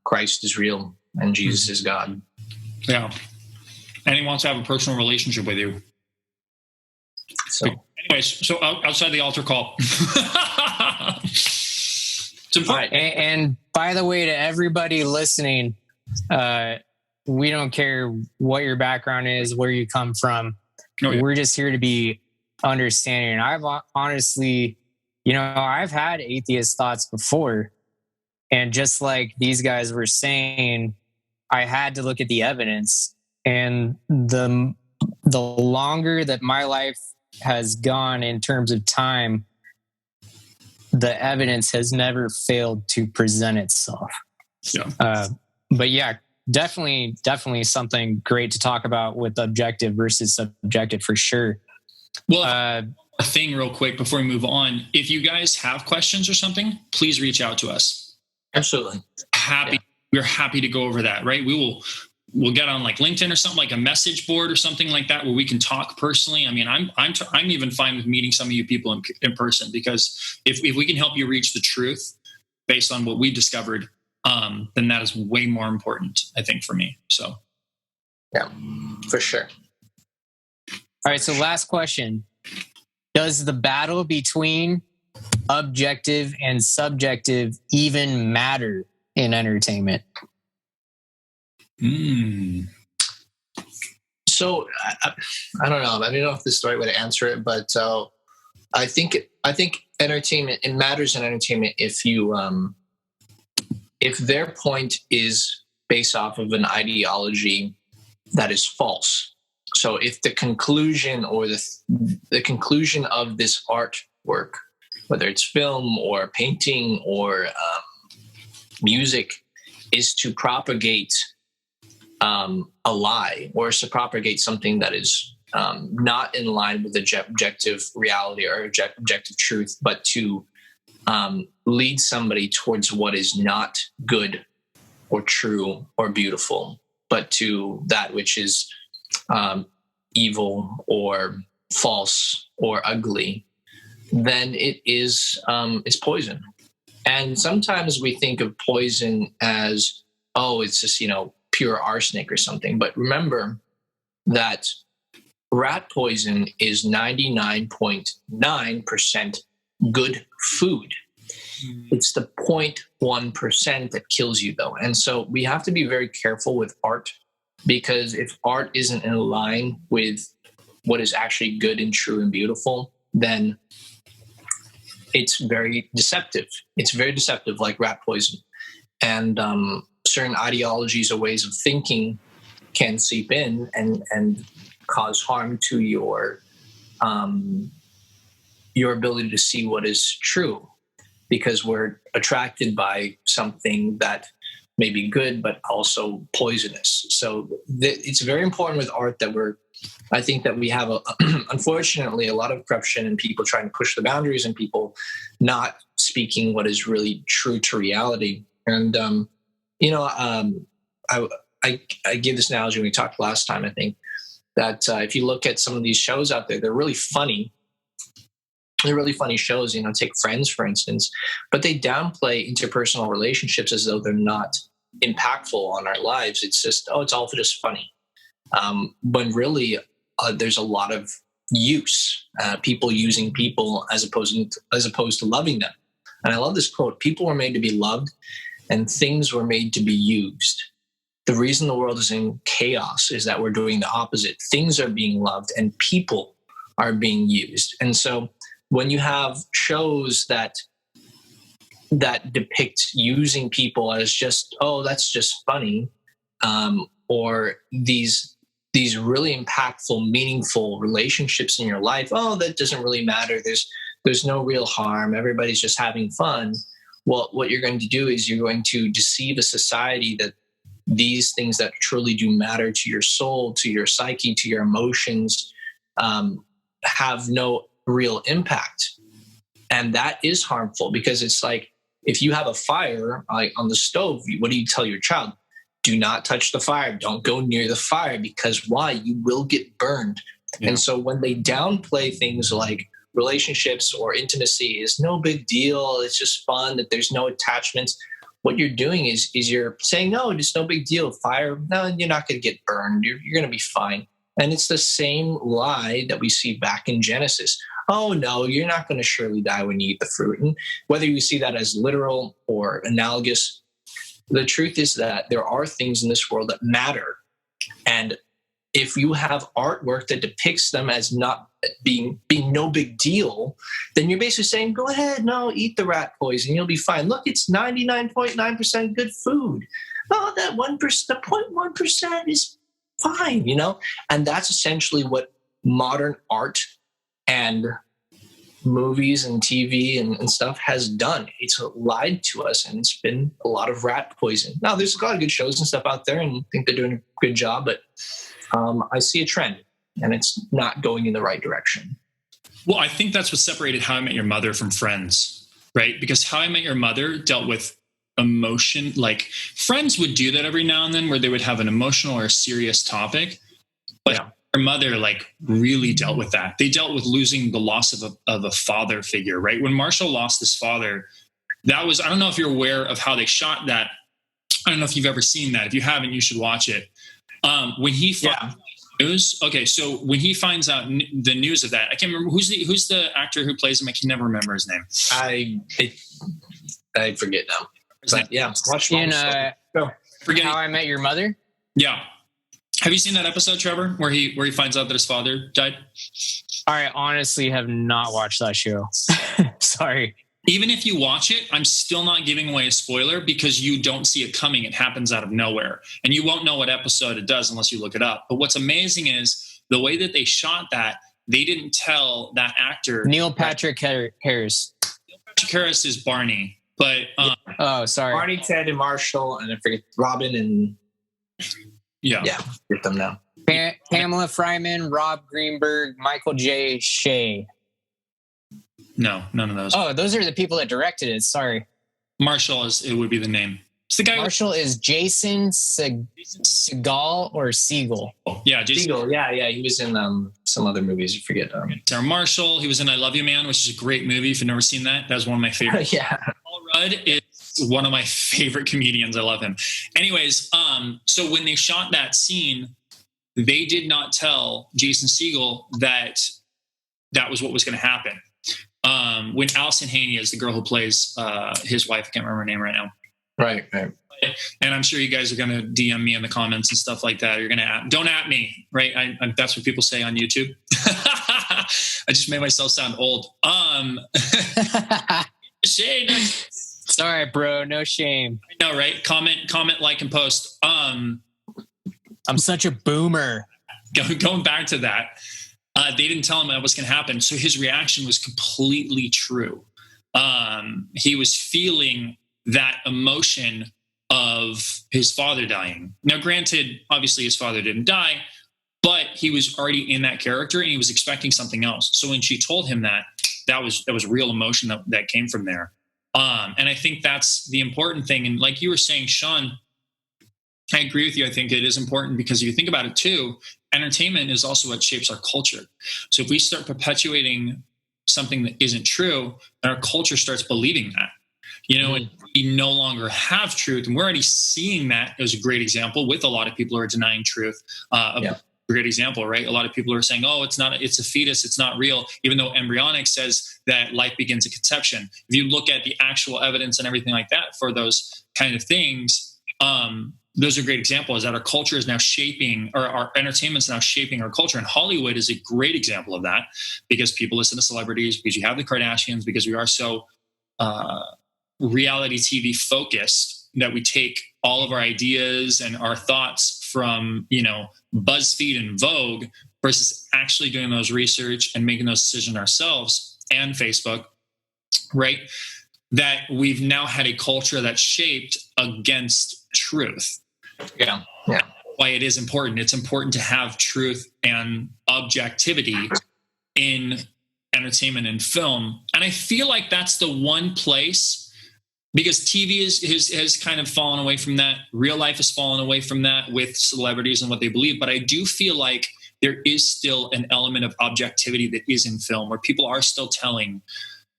Christ is real and Jesus is God. Yeah. And he wants to have a personal relationship with you. So anyways, so outside the altar call. And by the way, to everybody listening, we don't care what your background is, where you come from. Oh, yeah. We're just here to be understanding. And I've honestly, I've had atheist thoughts before. And just like these guys were saying, I had to look at the evidence. And the longer that my life has gone in terms of time, the evidence has never failed to present itself. Yeah. But yeah, definitely something great to talk about with objective versus subjective for sure. Well, a thing real quick before we move on. If you guys have questions or something, please reach out to us. Absolutely. We're happy to go over that, right? We'll get on like LinkedIn or something, like a message board or something like that, where we can talk personally. I mean, I'm even fine with meeting some of you people in person, because if we can help you reach the truth based on what we discovered, then that is way more important, I think, for me. So, yeah, for sure. All right. So last question. Does the battle between objective and subjective even matter in entertainment? So I don't know. I don't know if this is the right way to answer it, but I think entertainment, it matters in entertainment if you if their point is based off of an ideology that is false. So if the conclusion or the conclusion of this artwork, whether it's film or painting or music, is to propagate a lie, or is to propagate something that is not in line with objective reality or objective truth, but to lead somebody towards what is not good or true or beautiful, but to that which is evil or false or ugly, then it's poison. And sometimes we think of poison as, oh, it's just, pure arsenic or something. But remember that rat poison is 99.9% good food. It's the 0.1% that kills you, though. And so we have to be very careful with art, because if art isn't in line with what is actually good and true and beautiful, then it's very deceptive. It's very deceptive, like rat poison. And certain ideologies or ways of thinking can seep in and cause harm to your ability to see what is true, because we're attracted by something that may be good, but also poisonous. So it's very important with art that I think that we have unfortunately, a lot of corruption and people trying to push the boundaries and people not speaking what is really true to reality. And, I gave this analogy when we talked last time, I think, that if you look at some of these shows out there, they're really funny. They're really funny shows, take Friends, for instance, but they downplay interpersonal relationships as though they're not impactful on our lives. It's just, it's all just funny. When really there's a lot of use, people using people as opposed to loving them. And I love this quote: people were made to be loved and things were made to be used. The reason the world is in chaos is that we're doing the opposite. Things are being loved and people are being used. And so when you have shows that depict using people as just, that's just funny, or these really impactful, meaningful relationships in your life, that doesn't really matter. There's no real harm. Everybody's just having fun. Well, what you're going to do is you're going to deceive a society that these things that truly do matter to your soul, to your psyche, to your emotions, have no real impact. And that is harmful, because it's like, if you have a fire on the stove, what do you tell your child? Do not touch the fire. Don't go near the fire, because why? You will get burned. Yeah. And so when they downplay things like relationships or intimacy is no big deal, it's just fun, that there's no attachments, what you're doing is you're saying, no, it's no big deal. Fire, no, you're not going to get burned. You're going to be fine. And it's the same lie that we see back in Genesis. Oh, no, you're not going to surely die when you eat the fruit. And whether you see that as literal or analogous, the truth is that there are things in this world that matter. And if you have artwork that depicts them as not being no big deal, then you're basically saying, go ahead, no, eat the rat poison, you'll be fine. Look, it's 99.9% good food. Oh, that 1%, the 0.1% is fine, And that's essentially what modern art and movies and TV and stuff has done. It's lied to us, and it's been a lot of rat poison. Now, there's a lot of good shows and stuff out there, and I think they're doing a good job, but I see a trend, and it's not going in the right direction. Well, I think that's what separated How I Met Your Mother from Friends, right? Because How I Met Your Mother dealt with emotion. Like, Friends would do that every now and then, where they would have an emotional or a serious topic, but yeah. Her mother really dealt with that. They dealt with losing the loss of a father figure, right? When Marshall lost his father, that was, I don't know if you're aware of how they shot that. I don't know if you've ever seen that. If you haven't, you should watch it. When he finds news, okay, so when he finds out the news of that, I can't remember who's the actor who plays him. I can never remember his name. I forget now. But yeah, watch in How I Met Your Mother. Yeah. Have you seen that episode, Trevor, where he finds out that his father died? I honestly have not watched that show. Sorry. Even if you watch it, I'm still not giving away a spoiler, because you don't see it coming. It happens out of nowhere. And you won't know what episode it does unless you look it up. But what's amazing is the way that they shot that, they didn't tell that actor. Neil Patrick Harris. Neil Patrick Harris is Barney. But Oh, sorry. Marty, Ted, and Marshall, and I forget Robin and yeah, get them now. Pamela Fryman, Rob Greenberg, Michael J. Shea. no, none of those. Oh, those are the people that directed it. Sorry. Marshall it would be the name. It's the guy. Marshall is Jason Segal or Siegel. Yeah, Jason Siegel, yeah, he was in some other movies. You forget. Sarah Marshall. He was in I Love You Man, which is a great movie. If you've never seen that, that's one of my favorites. Yeah. Paul Rudd is one of my favorite comedians. I love him. Anyways, so when they shot that scene, they did not tell Jason Segel that was what was going to happen. When Allison Haney is the girl who plays his wife, I can't remember her name right now. Right. And I'm sure you guys are going to DM me in the comments and stuff like that. You're going to don't at me, right? That's what people say on YouTube. I just made myself sound old. Shane. Sorry, bro. No shame. I know, right? Comment, like, and post. I'm such a boomer. Going back to that, they didn't tell him that was going to happen. So his reaction was completely true. He was feeling that emotion of his father dying. Now, granted, obviously his father didn't die, but he was already in that character and he was expecting something else. So when she told him that was real emotion that came from there. And I think that's the important thing. And like you were saying, Sean, I agree with you. I think it is important because if you think about it too, entertainment is also what shapes our culture. So if we start perpetuating something that isn't true, then our culture starts believing that. And we no longer have truth. And we're already seeing that as a great example with a lot of people who are denying truth. A great example, right? A lot of people are saying, oh, it's a fetus. It's not real. Even though embryonic says that life begins at conception. If you look at the actual evidence and everything like that for those kind of things, those are great examples that our culture is now shaping, or our entertainment is now shaping our culture. And Hollywood is a great example of that because people listen to celebrities, because you have the Kardashians, because we are so reality TV focused that we take all of our ideas and our thoughts from, BuzzFeed and Vogue versus actually doing those research and making those decisions ourselves, and Facebook, right? That we've now had a culture that's shaped against truth. Yeah. Why it is important. It's important to have truth and objectivity in entertainment and film. And I feel like that's the one place, because TV has kind of fallen away from that. Real life has fallen away from that with celebrities and what they believe. But I do feel like there is still an element of objectivity that is in film, where people are still telling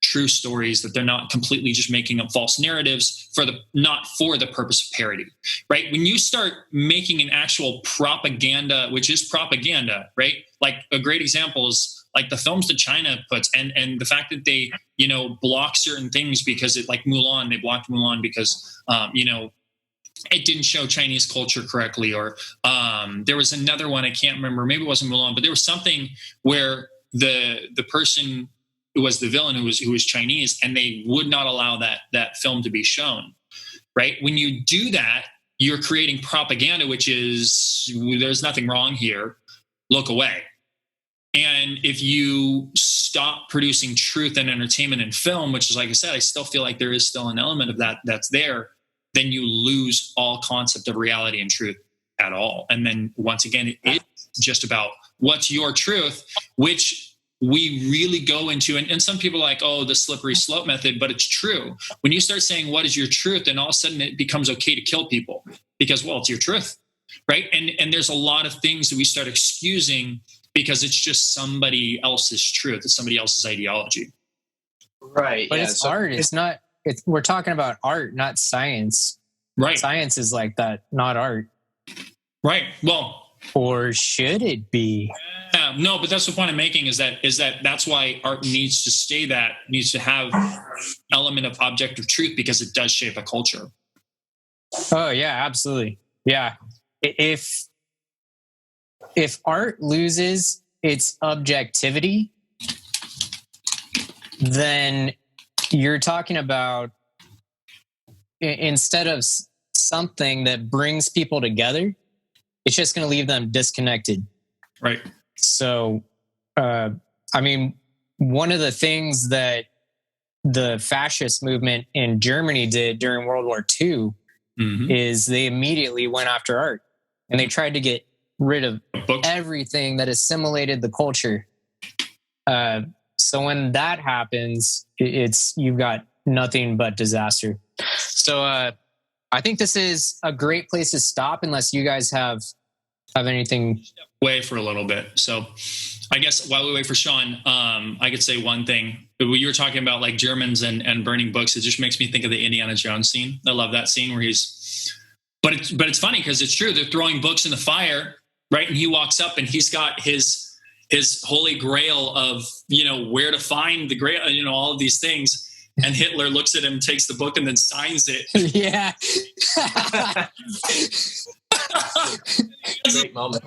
true stories, that they're not completely just making up false narratives not for the purpose of parody, right? When you start making an actual propaganda, which is propaganda, right? Like a great example is like the films that China puts, and the fact that they, block certain things because like Mulan, they blocked Mulan because, it didn't show Chinese culture correctly. Or there was another one, I can't remember, maybe it wasn't Mulan, but there was something where the person who was the villain who was Chinese, and they would not allow that film to be shown, right? When you do that, you're creating propaganda, which is, there's nothing wrong here, look away. And if you stop producing truth and entertainment in film, which is, like I said, I still feel like there is still an element of that's there, then you lose all concept of reality and truth at all. And then once again, it's just about what's your truth, which we really go into. And some people are like, oh, the slippery slope method, but it's true. When you start saying, what is your truth? Then all of a sudden it becomes okay to kill people because, well, it's your truth, right? And there's a lot of things that we start excusing because it's just somebody else's truth. It's somebody else's ideology. Right. But it's art. We're talking about art, not science. Right. Science is like that, not art. Right. Well, or should it be? No, but that's the point I'm making is that that's why art needs to have element of objective truth, because it does shape a culture. Oh yeah, absolutely. Yeah. If art loses its objectivity, then you're talking about, instead of something that brings people together, it's just going to leave them disconnected. Right. So, one of the things that the fascist movement in Germany did during World War II is they immediately went after art, and they tried to get rid of everything that assimilated the culture. So when that happens, you've got nothing but disaster. So I think this is a great place to stop, unless you guys have anything. Away for a little bit. So I guess while we wait for Sean, I could say one thing. You were talking about like Germans and burning books. It just makes me think of the Indiana Jones scene. I love that scene where but it's funny because it's true. They're throwing books in the fire, right? And he walks up and he's got his holy grail of, where to find the grail, all of these things. And Hitler looks at him, takes the book, and then signs it. Yeah. Great moment.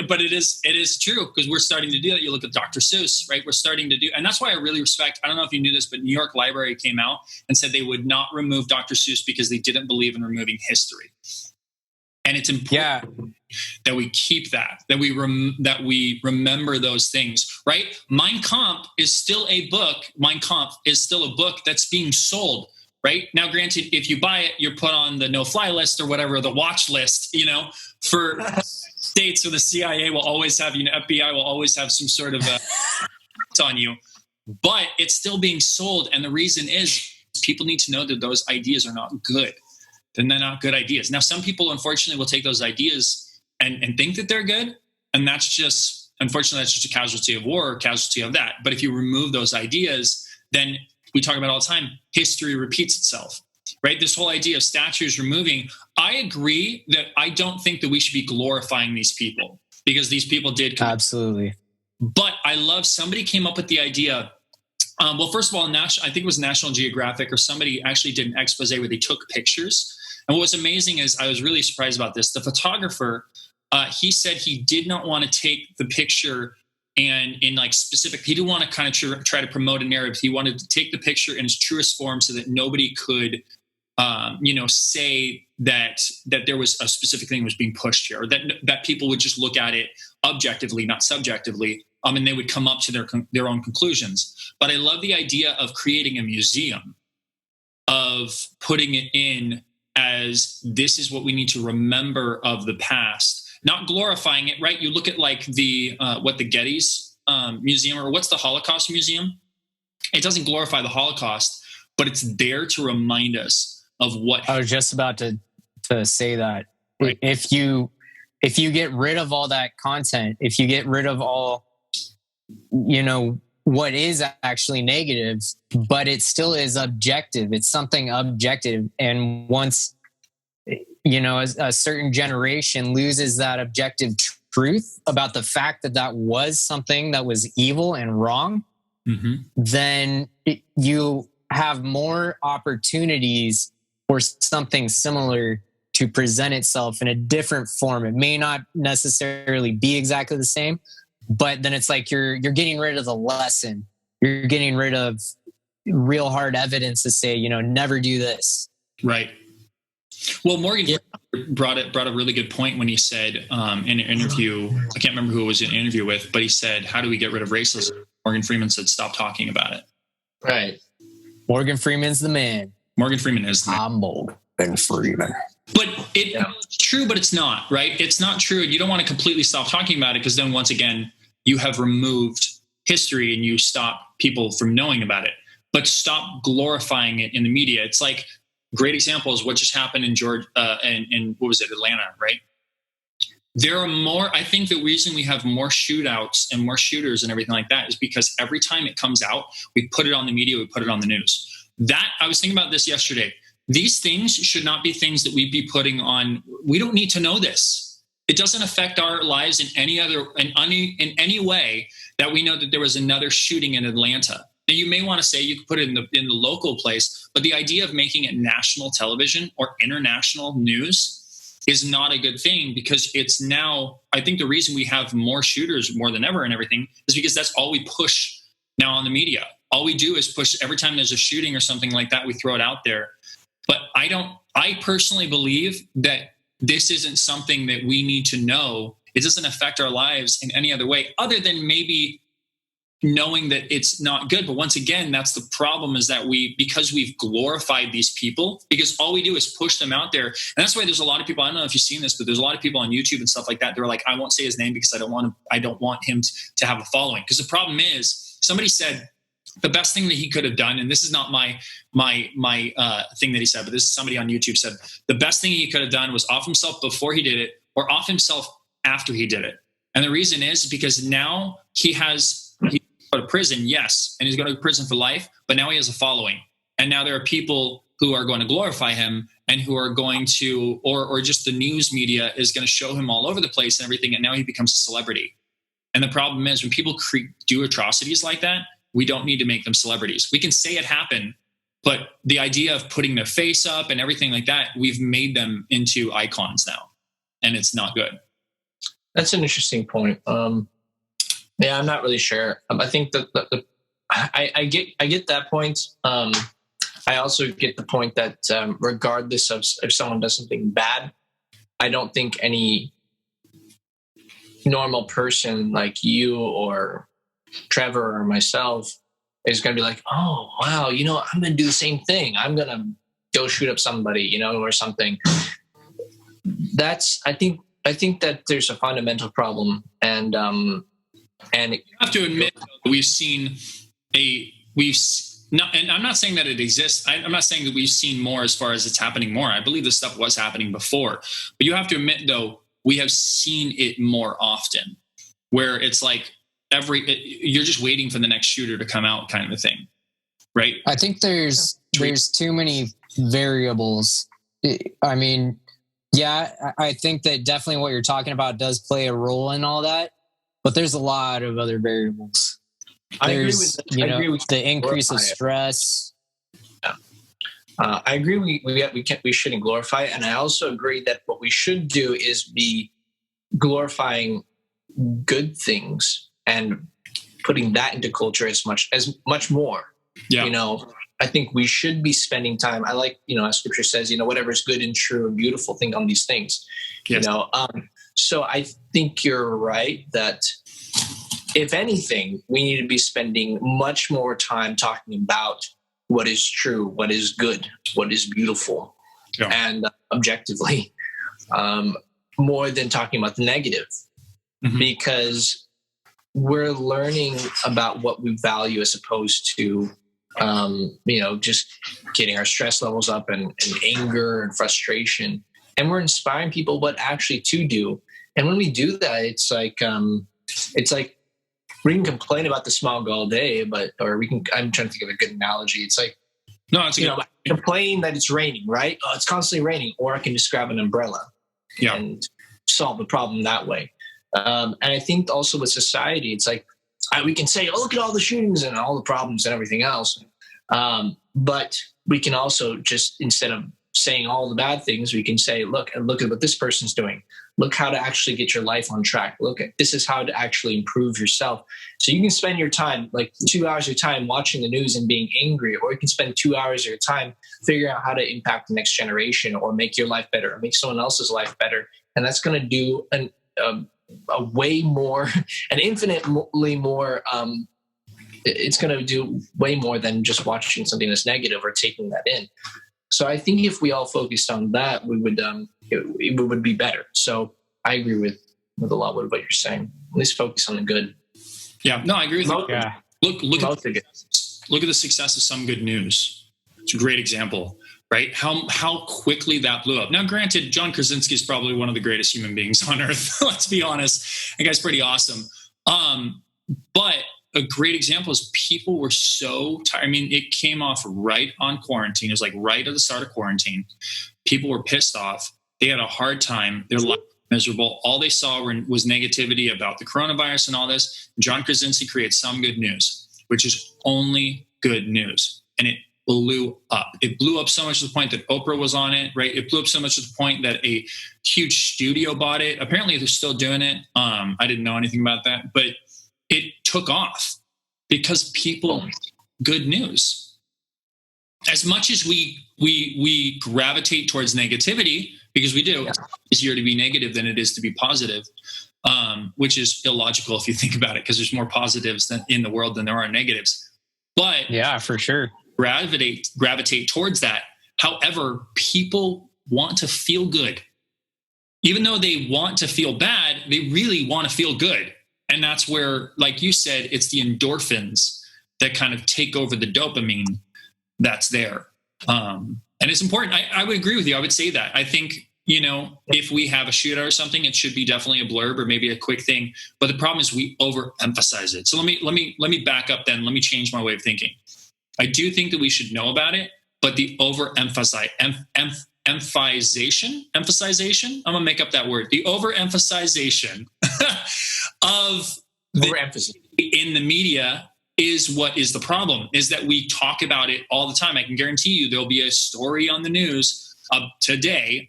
But it is true, because we're starting to do that. You look at Dr. Seuss, right? We're starting to do, and that's why I really respect, I don't know if you knew this, but New York Library came out and said they would not remove Dr. Seuss because they didn't believe in removing history. And it's important that we keep that we remember those things, right? Mein Kampf is still a book. Mein Kampf is still a book that's being sold, right? Now, granted, if you buy it, you're put on the no-fly list or whatever, the watch list, for states, or the CIA will always have, FBI will always have some sort of on you, but it's still being sold. And the reason is people need to know that those ideas are not good. Then they're not good ideas. Now, some people, unfortunately, will take those ideas and think that they're good. And that's just, unfortunately, that's just a casualty of war, or casualty of that. But if you remove those ideas, then we talk about all the time, history repeats itself, right? This whole idea of statues removing, I agree that I don't think that we should be glorifying these people, because these people did. Absolutely. But I love, somebody came up with the idea. Well, first of all, I think it was National Geographic or somebody actually did an expose where they took pictures. And what was amazing is, I was really surprised about this. The photographer, he said he did not want to take the picture and in like specific, he didn't want to kind of try to promote a narrative. He wanted to take the picture in its truest form so that nobody could, say that there was a specific thing was being pushed here, or that people would just look at it objectively, not subjectively. And they would come up to their own conclusions. But I love the idea of creating a museum, of putting it in as this is what we need to remember of the past, not glorifying it, right? You look at like the Getty's museum, or what's the Holocaust Museum? It doesn't glorify the Holocaust, but it's there to remind us of what. I was just about to say that. Right. If you get rid of all that content, if you get rid of all, what is actually negative, but it still is objective. It's something objective. And once, a certain generation loses that objective truth about the fact that was something that was evil and wrong, then you have more opportunities for something similar to present itself in a different form. It may not necessarily be exactly the same, but then it's like you're getting rid of the lesson. You're getting rid of real hard evidence to say, never do this. Right. Well, Morgan brought a really good point when he said in an interview, I can't remember who it was in an interview with, but he said, how do we get rid of racism? Morgan Freeman said, stop talking about it. Right. Morgan Freeman's the man. Morgan Freeman is the man. I'm Morgan Freeman. But it's true, but it's not, right? It's not true. You don't want to completely stop talking about it, because then once again, you have removed history and you stop people from knowing about it. But stop glorifying it in the media. It's like, great example is what just happened in what was it, Atlanta, right? There are more, I think the reason we have more shootouts and more shooters and everything like that is because every time it comes out, we put it on the media, we put it on the news. I was thinking about this yesterday. These things should not be things that we'd be putting on. We don't need to know this. It doesn't affect our lives in any way that we know that there was another shooting in Atlanta. And you may want to say you could put it in the local place, but the idea of making it national television or international news is not a good thing, because it's now, I think the reason we have more shooters more than ever and everything is because that's all we push now on the media. All we do is push every time there's a shooting or something like that, we throw it out there. But I personally believe that this isn't something that we need to know. It doesn't affect our lives in any other way other than maybe knowing that it's not good. But once again, that's the problem, is that because we've glorified these people, because all we do is push them out there. And that's why there's a lot of people, I don't know if you've seen this, but there's a lot of people on YouTube and stuff like that. They're like, I won't say his name because I don't want him to have a following. Because the problem is, somebody said the best thing that he could have done, and this is not my thing that he said, but this is somebody on YouTube said, the best thing he could have done was off himself before he did it, or off himself after he did it. And the reason is because now he go to prison, yes, and he's going to prison for life, but now he has a following. And now there are people who are going to glorify him and who are going to, or just the news media is going to show him all over the place and everything, and now he becomes a celebrity. And the problem is, when people do atrocities like that, we don't need to make them celebrities. We can say it happened, but the idea of putting their face up and everything like that, we've made them into icons now, and it's not good. That's an interesting point. Yeah, I'm not really sure. I think that I get that point. I also get the point that regardless of if someone does something bad, I don't think any normal person like you or Trevor or myself is going to be like, oh, wow, I'm going to do the same thing. I'm going to go shoot up somebody, or something. I think that there's a fundamental problem, and you have to admit and I'm not saying that it exists. I'm not saying that we've seen more as far as it's happening more. I believe this stuff was happening before, but you have to admit, though, we have seen it more often, where it's like you're just waiting for the next shooter to come out, kind of a thing, right? I think there's too many variables. I mean, yeah, I think that definitely what you're talking about does play a role in all that, but there's a lot of other variables. I agree with the increase of stress. Yeah. I agree. We shouldn't glorify it, and I also agree that what we should do is be glorifying good things and putting that into culture as much more. Yeah. I think we should be spending time. I like, as scripture says, whatever is good and true and beautiful, think on these things. Yes. So I think you're right that if anything, we need to be spending much more time talking about what is true, what is good, what is beautiful, and objectively, more than talking about the negative, because we're learning about what we value as opposed to, just getting our stress levels up and anger and frustration. And we're inspiring people what actually to do. And when we do that, it's like we can complain about the smog all day, I'm trying to think of a good analogy. It's like, no, it's complain that it's raining, right? Oh, it's constantly raining. Or I can just grab an umbrella and solve the problem that way. And I think also with society, it's like, we can say, oh, look at all the shootings and all the problems and everything else. But we can also just, instead of saying all the bad things, we can say, look at what this person's doing. Look how to actually get your life on track. This is how to actually improve yourself. So you can spend your time, like 2 hours of your time watching the news and being angry, or you can spend 2 hours of your time figuring out how to impact the next generation or make your life better or make someone else's life better. And that's going to do a way more, an infinitely more, it's going to do way more than just watching something that's negative or taking that in. So I think if we all focused on that, we would it would be better. So I agree with a lot of what you're saying. At least focus on the good. Yeah, no, I agree with you. Yeah. Look at the success of Some Good News. It's a great example, right? How quickly that blew up. Now, granted, John Krasinski is probably one of the greatest human beings on earth. Let's be honest. That guy's pretty awesome. But a great example is people were so tired. I mean, it came off right on quarantine. It was like right at the start of quarantine. People were pissed off. They had a hard time. Their life was miserable. All they saw was negativity about the coronavirus and all this. John Krasinski created Some Good News, which is only good news. And it blew up. It blew up so much to the point that Oprah was on it, right? It blew up so much to the point that a huge studio bought it. Apparently, they're still doing it. I didn't know anything about that, but it took off because people, good news. As much as we gravitate towards negativity, because we do, it's easier to be negative than it is to be positive. which is illogical if you think about it, because there's more positives than in the world than there are negatives. But yeah, for sure, gravitate towards that. However, people want to feel good. Even though they want to feel bad, they really want to feel good. And that's where, like you said, it's the endorphins that kind of take over the dopamine that's there. And it's important. I would agree with you. I would say that. I think, if we have a shootout or something, it should be definitely a blurb or maybe a quick thing. But the problem is we overemphasize it. So let me back up then. Let me change my way of thinking. I do think that we should know about it, but the emphasization, I'm going to make up that word. The overemphasization of overemphasis in the media is what is the problem, is that we talk about it all the time. I can guarantee you there'll be a story on the news today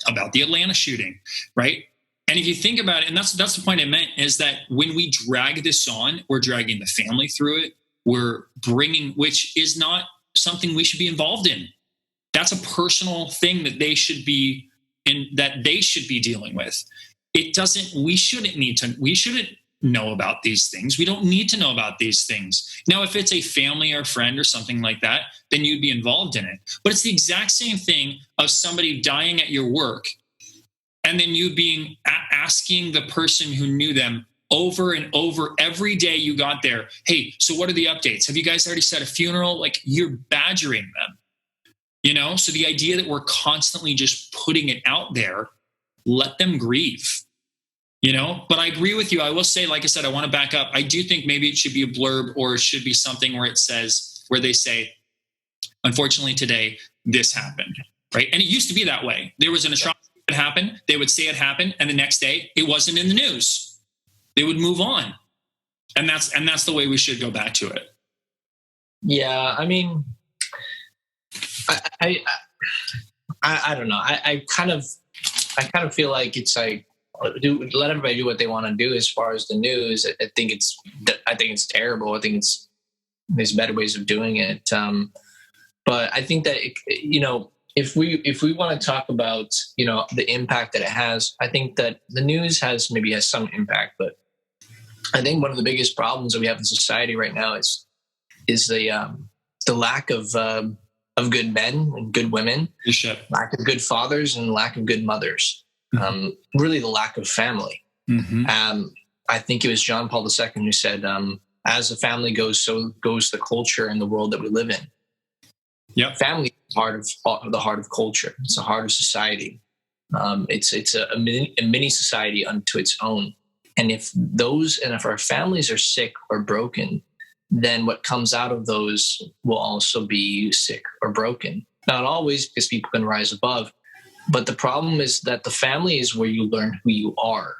about the Atlanta shooting, right? And if you think about it, and that's the point I meant, is that when we drag this on, we're dragging the family through it. We're bringing, which is not something we should be involved in. That's a personal thing that they should be dealing with. We shouldn't know about these things. We don't need to know about these things. Now, if it's a family or friend or something like that, then you'd be involved in it. But it's the exact same thing of somebody dying at your work and then you being asking the person who knew them over and over every day you got there, hey, so what are the updates? Have you guys already set a funeral? Like, you're badgering them, So the idea that we're constantly just putting it out there, let them grieve. But I agree with you. I will say, like I said, I want to back up. I do think maybe it should be a blurb, or it should be something where they say, unfortunately today, this happened, right? And it used to be that way. There was an atrocity that happened. They would say it happened. And the next day it wasn't in the news. They would move on. And that's the way we should go back to it. Yeah. I mean, I don't know. I kind of feel like it's like, let everybody do what they want to do as far as the news. I think it's terrible. I think there's better ways of doing it. But I think that if we want to talk about the impact that it has, I think that the news has some impact. But I think one of the biggest problems that we have in society right now is the lack of good men and good women, lack of good fathers, and lack of good mothers. Really the lack of family. Mm-hmm. I think it was John Paul II who said, as the family goes, so goes the culture and the world that we live in. Yep. Family is the heart of culture. It's the heart of society. It's a mini society unto its own. And if our families are sick or broken, then what comes out of those will also be sick or broken. Not always, because people can rise above. But the problem is that the family is where you learn who you are.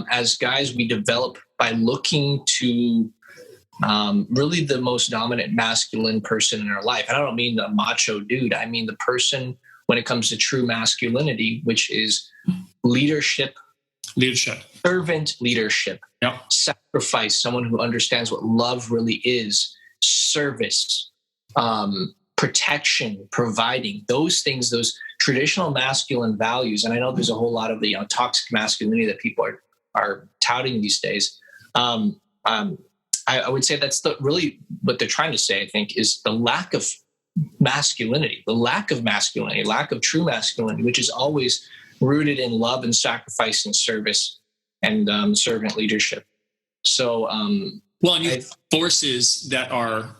As guys, we develop by looking to really the most dominant masculine person in our life. And I don't mean the macho dude. I mean the person when it comes to true masculinity, which is leadership, servant leadership, sacrifice, someone who understands what love really is, service, protection, providing, those things, those traditional masculine values. And I know there's a whole lot of the toxic masculinity that people are touting these days. I would say that's really what they're trying to say, I think, is the lack of masculinity, lack of true masculinity, which is always rooted in love and sacrifice and service and servant leadership. So, and you have forces that are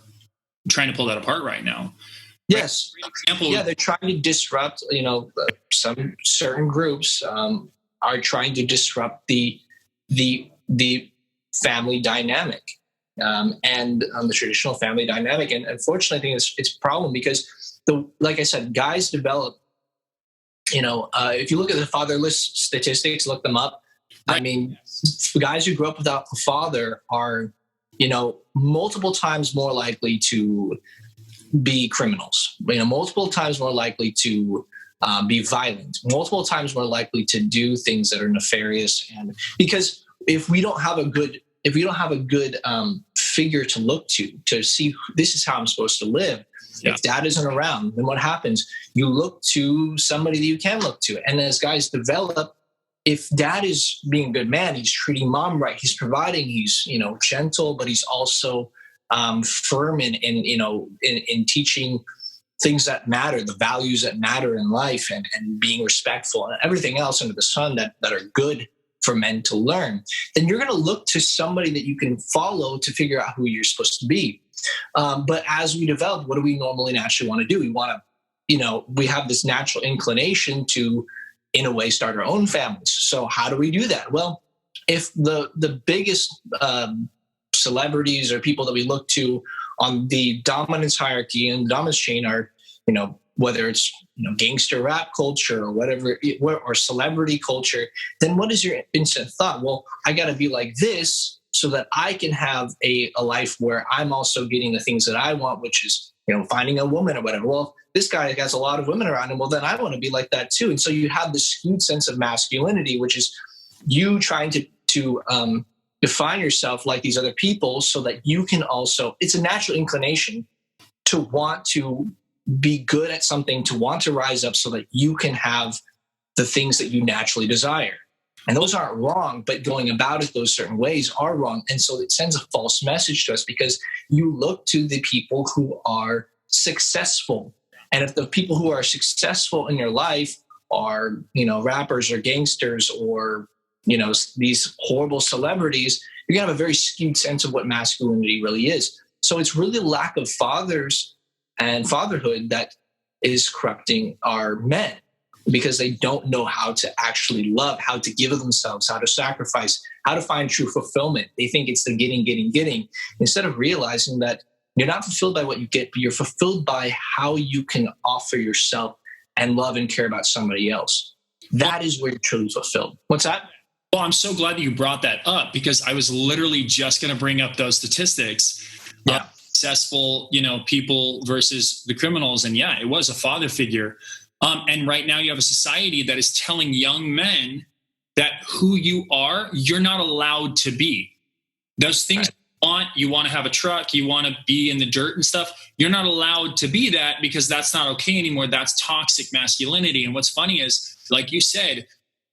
trying to pull that apart right now. Yes. Yeah, they're trying to disrupt, some certain groups are trying to disrupt the family dynamic and the traditional family dynamic. And unfortunately, I think it's a problem because, like I said, guys develop, if you look at the fatherless statistics, look them up. Right. I mean, guys who grew up without a father are, multiple times more likely to be criminals, multiple times more likely to be violent, multiple times more likely to do things that are nefarious. And because if we don't have a good figure to look to see this is how I'm supposed to live, if dad isn't around, then what happens? You look to somebody that you can look to. And as guys develop, if dad is being a good man, he's treating mom right, he's providing, he's, gentle, but he's also firm in teaching things that matter, the values that matter in life, and being respectful and everything else under the sun that are good for men to learn, then you're going to look to somebody that you can follow to figure out who you're supposed to be. But as we develop, what do we normally naturally want to do? We want to, we have this natural inclination to, in a way, start our own families. So how do we do that? Well, if the biggest celebrities or people that we look to on the dominance hierarchy and dominance chain are, whether it's gangster rap culture or whatever, or celebrity culture, then what is your instant thought? Well, I got to be like this so that I can have a life where I'm also getting the things that I want, which is finding a woman or whatever. Well, this guy has a lot of women around him. Well, then I want to be like that too. And so you have this skewed sense of masculinity, which is you trying to define yourself like these other people so that you can also, it's a natural inclination to want to be good at something, to want to rise up so that you can have the things that you naturally desire. And those aren't wrong, but going about it those certain ways are wrong. And so it sends a false message to us because you look to the people who are successful. And if the people who are successful in your life are, rappers or gangsters or, these horrible celebrities, you're going to have a very skewed sense of what masculinity really is. So it's really the lack of fathers and fatherhood that is corrupting our men because they don't know how to actually love, how to give of themselves, how to sacrifice, how to find true fulfillment. They think it's the getting, instead of realizing that you're not fulfilled by what you get, but you're fulfilled by how you can offer yourself and love and care about somebody else. That is where you're truly fulfilled. What's that? Well, I'm so glad that you brought that up because I was literally just going to bring up those statistics. Yeah. Successful, people versus the criminals. And yeah, it was a father figure. And right now you have a society that is telling young men that who you are, you're not allowed to be. Those things you want to have a truck, you want to be in the dirt and stuff. You're not allowed to be that because that's not okay anymore. That's toxic masculinity. And what's funny is, like you said,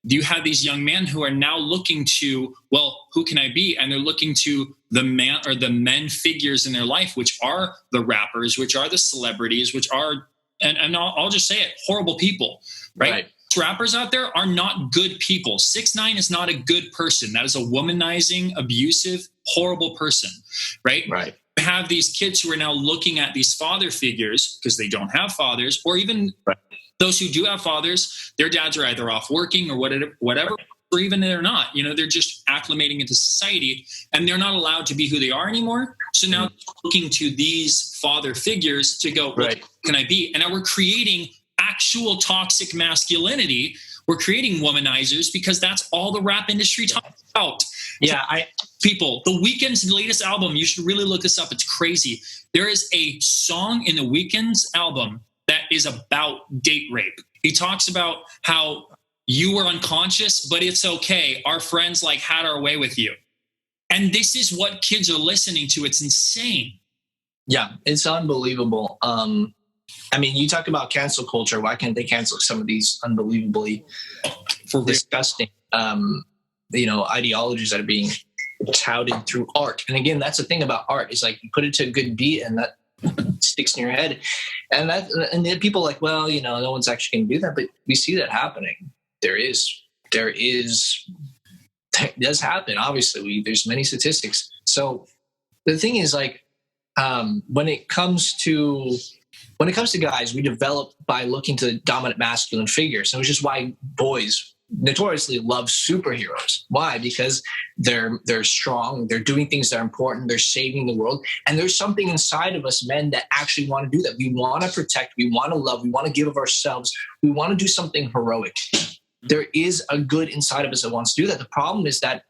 you have these young men who are now looking to, well, who can I be? And they're looking to the man or the men figures in their life, which are the rappers, which are the celebrities, which are, and I'll just say it, horrible people, right? Rappers out there are not good people. 6ix9ine is not a good person. That is a womanizing, abusive, horrible person, right? Right. You have these kids who are now looking at these father figures because they don't have fathers, or even those who do have fathers, their dads are either off working or whatever, or even they're not. They're just acclimating into society and they're not allowed to be who they are anymore. So now looking to these father figures to go, what can I be? And now we're creating actual toxic masculinity. We're creating womanizers because that's all the rap industry talks about. Yeah, people, The Weeknd's latest album, you should really look this up. It's crazy. There is a song in The Weeknd's album that is about date rape. He talks about how you were unconscious, but it's okay. Our friends had our way with you. And this is what kids are listening to. It's insane. Yeah, it's unbelievable. You talk about cancel culture. Why can't they cancel some of these unbelievably disgusting, ideologies that are being touted through art? And again, that's the thing about art is you put it to a good beat and that sticks in your head. And then people are like, well, no one's actually going to do that. But we see that happening. It does happen. Obviously, there's many statistics. So the thing is when it comes to guys, we develop by looking to dominant masculine figures. And which is why boys notoriously love superheroes. Why? Because they're strong, they're doing things that are important, they're saving the world. And there's something inside of us men that actually want to do that. We want to protect, we want to love, we want to give of ourselves, we want to do something heroic. There is a good inside of us that wants to do that. The problem is that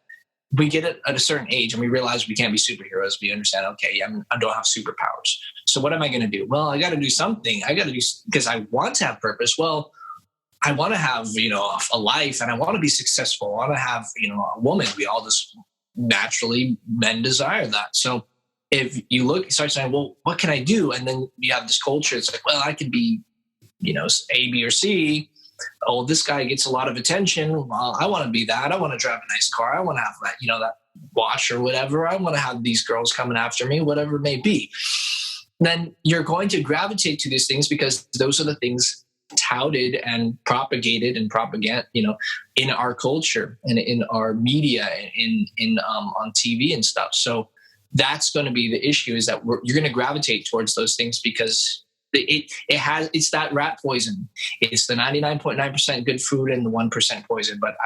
we get it at a certain age and we realize we can't be superheroes. We understand, okay, I don't have superpowers. So what am I going to do? Well, I got to do something. I got to do, because I want to have purpose. Well, I want to have, a life, and I want to be successful. I want to have, a woman. We all just naturally, men desire that. So if you start saying, well, what can I do? And then you have this culture. It's like, well, I could be, A, B, or C. oh, this guy gets a lot of attention. Well, I want to be that. I want to drive a nice car. I want to have that, that watch or whatever. I want to have these girls coming after me, whatever it may be. Then you're going to gravitate to these things because those are the things touted and propagated and propaganda, in our culture and in our media, on TV and stuff. So that's going to be the issue, is that you're going to gravitate towards those things because it's that rat poison. It's the 99.9% good food and the 1% poison. But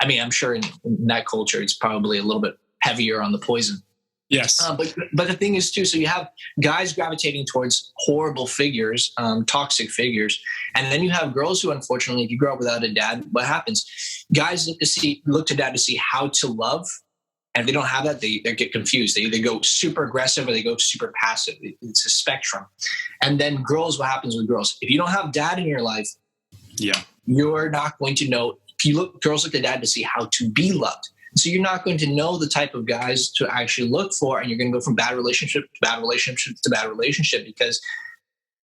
I'm sure in that culture, it's probably a little bit heavier on the poison. Yes. But the thing is too, so you have guys gravitating towards horrible figures, toxic figures. And then you have girls who, unfortunately, if you grow up without a dad, what happens? Guys look to dad to see how to love. And if they don't have that, they get confused. They either go super aggressive or they go super passive. It's a spectrum. And then girls, what happens with girls? If you don't have dad in your life, you're not going to know. Girls look to dad to see how to be loved. So you're not going to know the type of guys to actually look for, and you're going to go from bad relationship to bad relationship to bad relationship because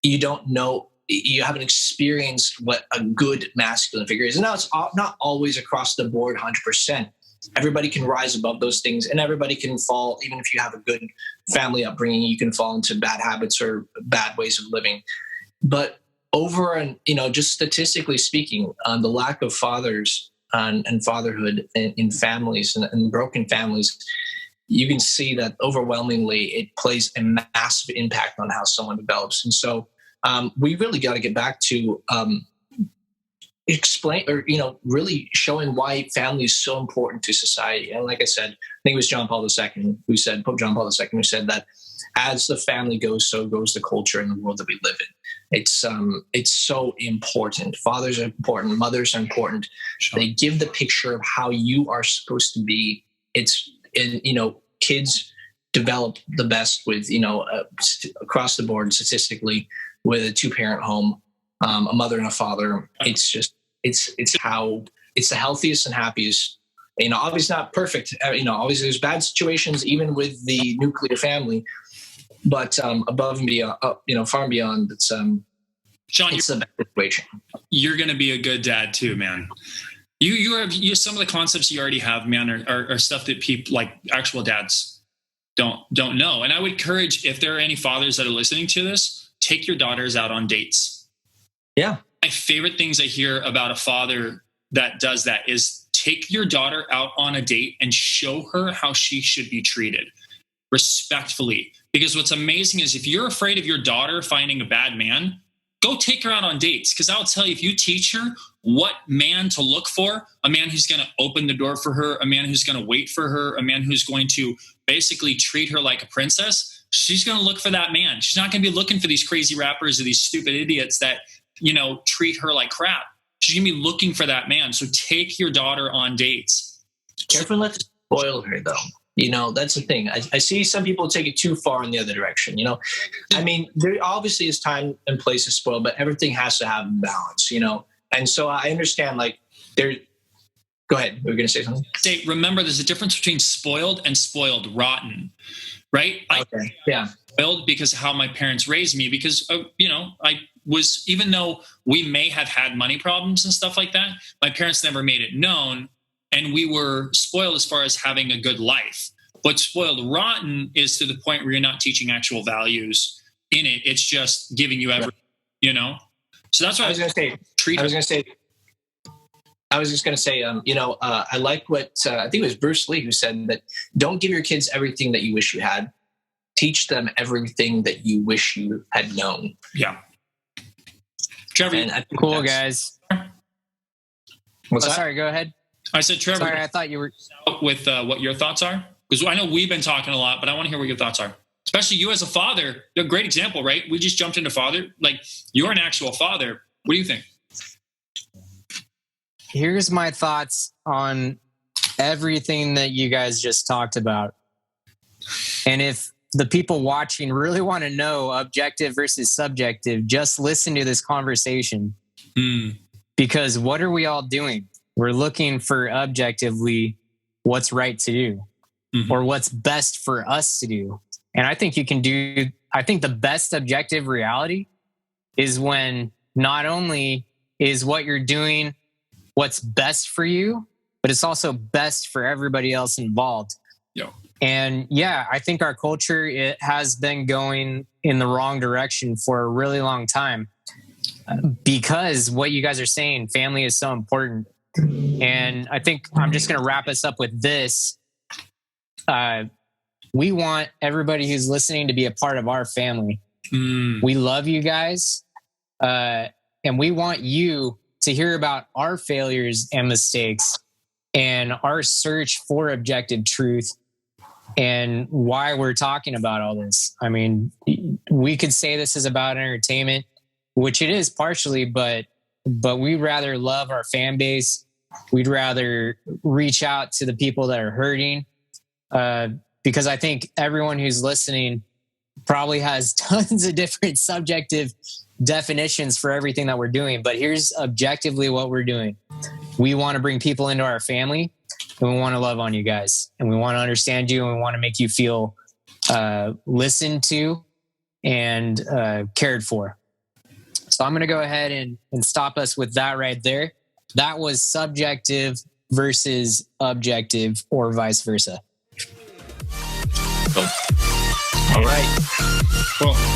you don't know, you haven't experienced what a good masculine figure is. And now it's not always across the board 100%. Everybody can rise above those things, and everybody can fall. Even if you have a good family upbringing, you can fall into bad habits or bad ways of living. But just statistically speaking, the lack of fathers and fatherhood in families and broken families, you can see that overwhelmingly it plays a massive impact on how someone develops. And so we really got to get back to really showing why family is so important to society. And like I said, I think it was Pope John Paul II who said that as the family goes, so goes the culture and the world that we live in. It's so important. Fathers are important. Mothers are important. Sure. They give the picture of how you are supposed to be. Kids develop the best with, across the board statistically with a 2-parent home, a mother and a father. It's the healthiest and happiest. Obviously not perfect. Obviously there's bad situations even with the nuclear family. But above and beyond, far and beyond, John, it's a bad situation. You're going to be a good dad too, man. You some of the concepts you already have, man, are stuff that people like actual dads don't know. And I would encourage, if there are any fathers that are listening to this, take your daughters out on dates. Yeah. My favorite things I hear about a father that does that is take your daughter out on a date and show her how she should be treated respectfully. Because what's amazing is if you're afraid of your daughter finding a bad man, go take her out on dates. Because I'll tell you, if you teach her what man to look for, a man who's going to open the door for her, a man who's going to wait for her, a man who's going to basically treat her like a princess, she's going to look for that man. She's not going to be looking for these crazy rappers or these stupid idiots that, treat her like crap. She's going to be looking for that man. So take your daughter on dates. Careful not to spoil her, though. That's the thing. I see some people take it too far in the other direction. There obviously is time and place to spoil, but everything has to have balance, And so I understand, go ahead. Were you going to say something? Remember, there's a difference between spoiled and spoiled rotten, right? Okay. Yeah. Spoiled because of how my parents raised me, because, I was, even though we may have had money problems and stuff like that, my parents never made it known. And we were spoiled as far as having a good life. But spoiled rotten is to the point where you're not teaching actual values in it. It's just giving you everything, So that's what I was going to say. I like what I think it was Bruce Lee who said that don't give your kids everything that you wish you had. Teach them everything that you wish you had known. Yeah. Trevor, cool, guys. What's that? Sorry, go ahead. I said, Trevor, sorry, I thought you were with what your thoughts are, because I know we've been talking a lot, but I want to hear what your thoughts are. Especially you as a father. You're a great example, right? We just jumped into father. Like, you're an actual father. What do you think? Here's my thoughts on everything that you guys just talked about. And if the people watching really want to know objective versus subjective, just listen to this conversation. Because what are we all doing? We're looking for objectively what's right to do or what's best for us to do. And I think I think the best objective reality is when not only is what you're doing, what's best for you, but it's also best for everybody else involved. Yeah. And yeah, I think our culture, it has been going in the wrong direction for a really long time because what you guys are saying, family is so important. And I think I'm just going to wrap us up with this. We want everybody who's listening to be a part of our family. We love you guys. And we want you to hear about our failures and mistakes and our search for objective truth and why we're talking about all this. I mean, we could say this is about entertainment, which it is partially, but we'd rather love our fan base. We'd rather reach out to the people that are hurting, because I think everyone who's listening probably has tons of different subjective definitions for everything that we're doing. But here's objectively what we're doing. We want to bring people into our family, and we want to love on you guys, and we want to understand you, and we want to make you feel listened to and cared for. So I'm going to go ahead and stop us with that right there. That was subjective versus objective, or vice versa. Cool. All right. Cool.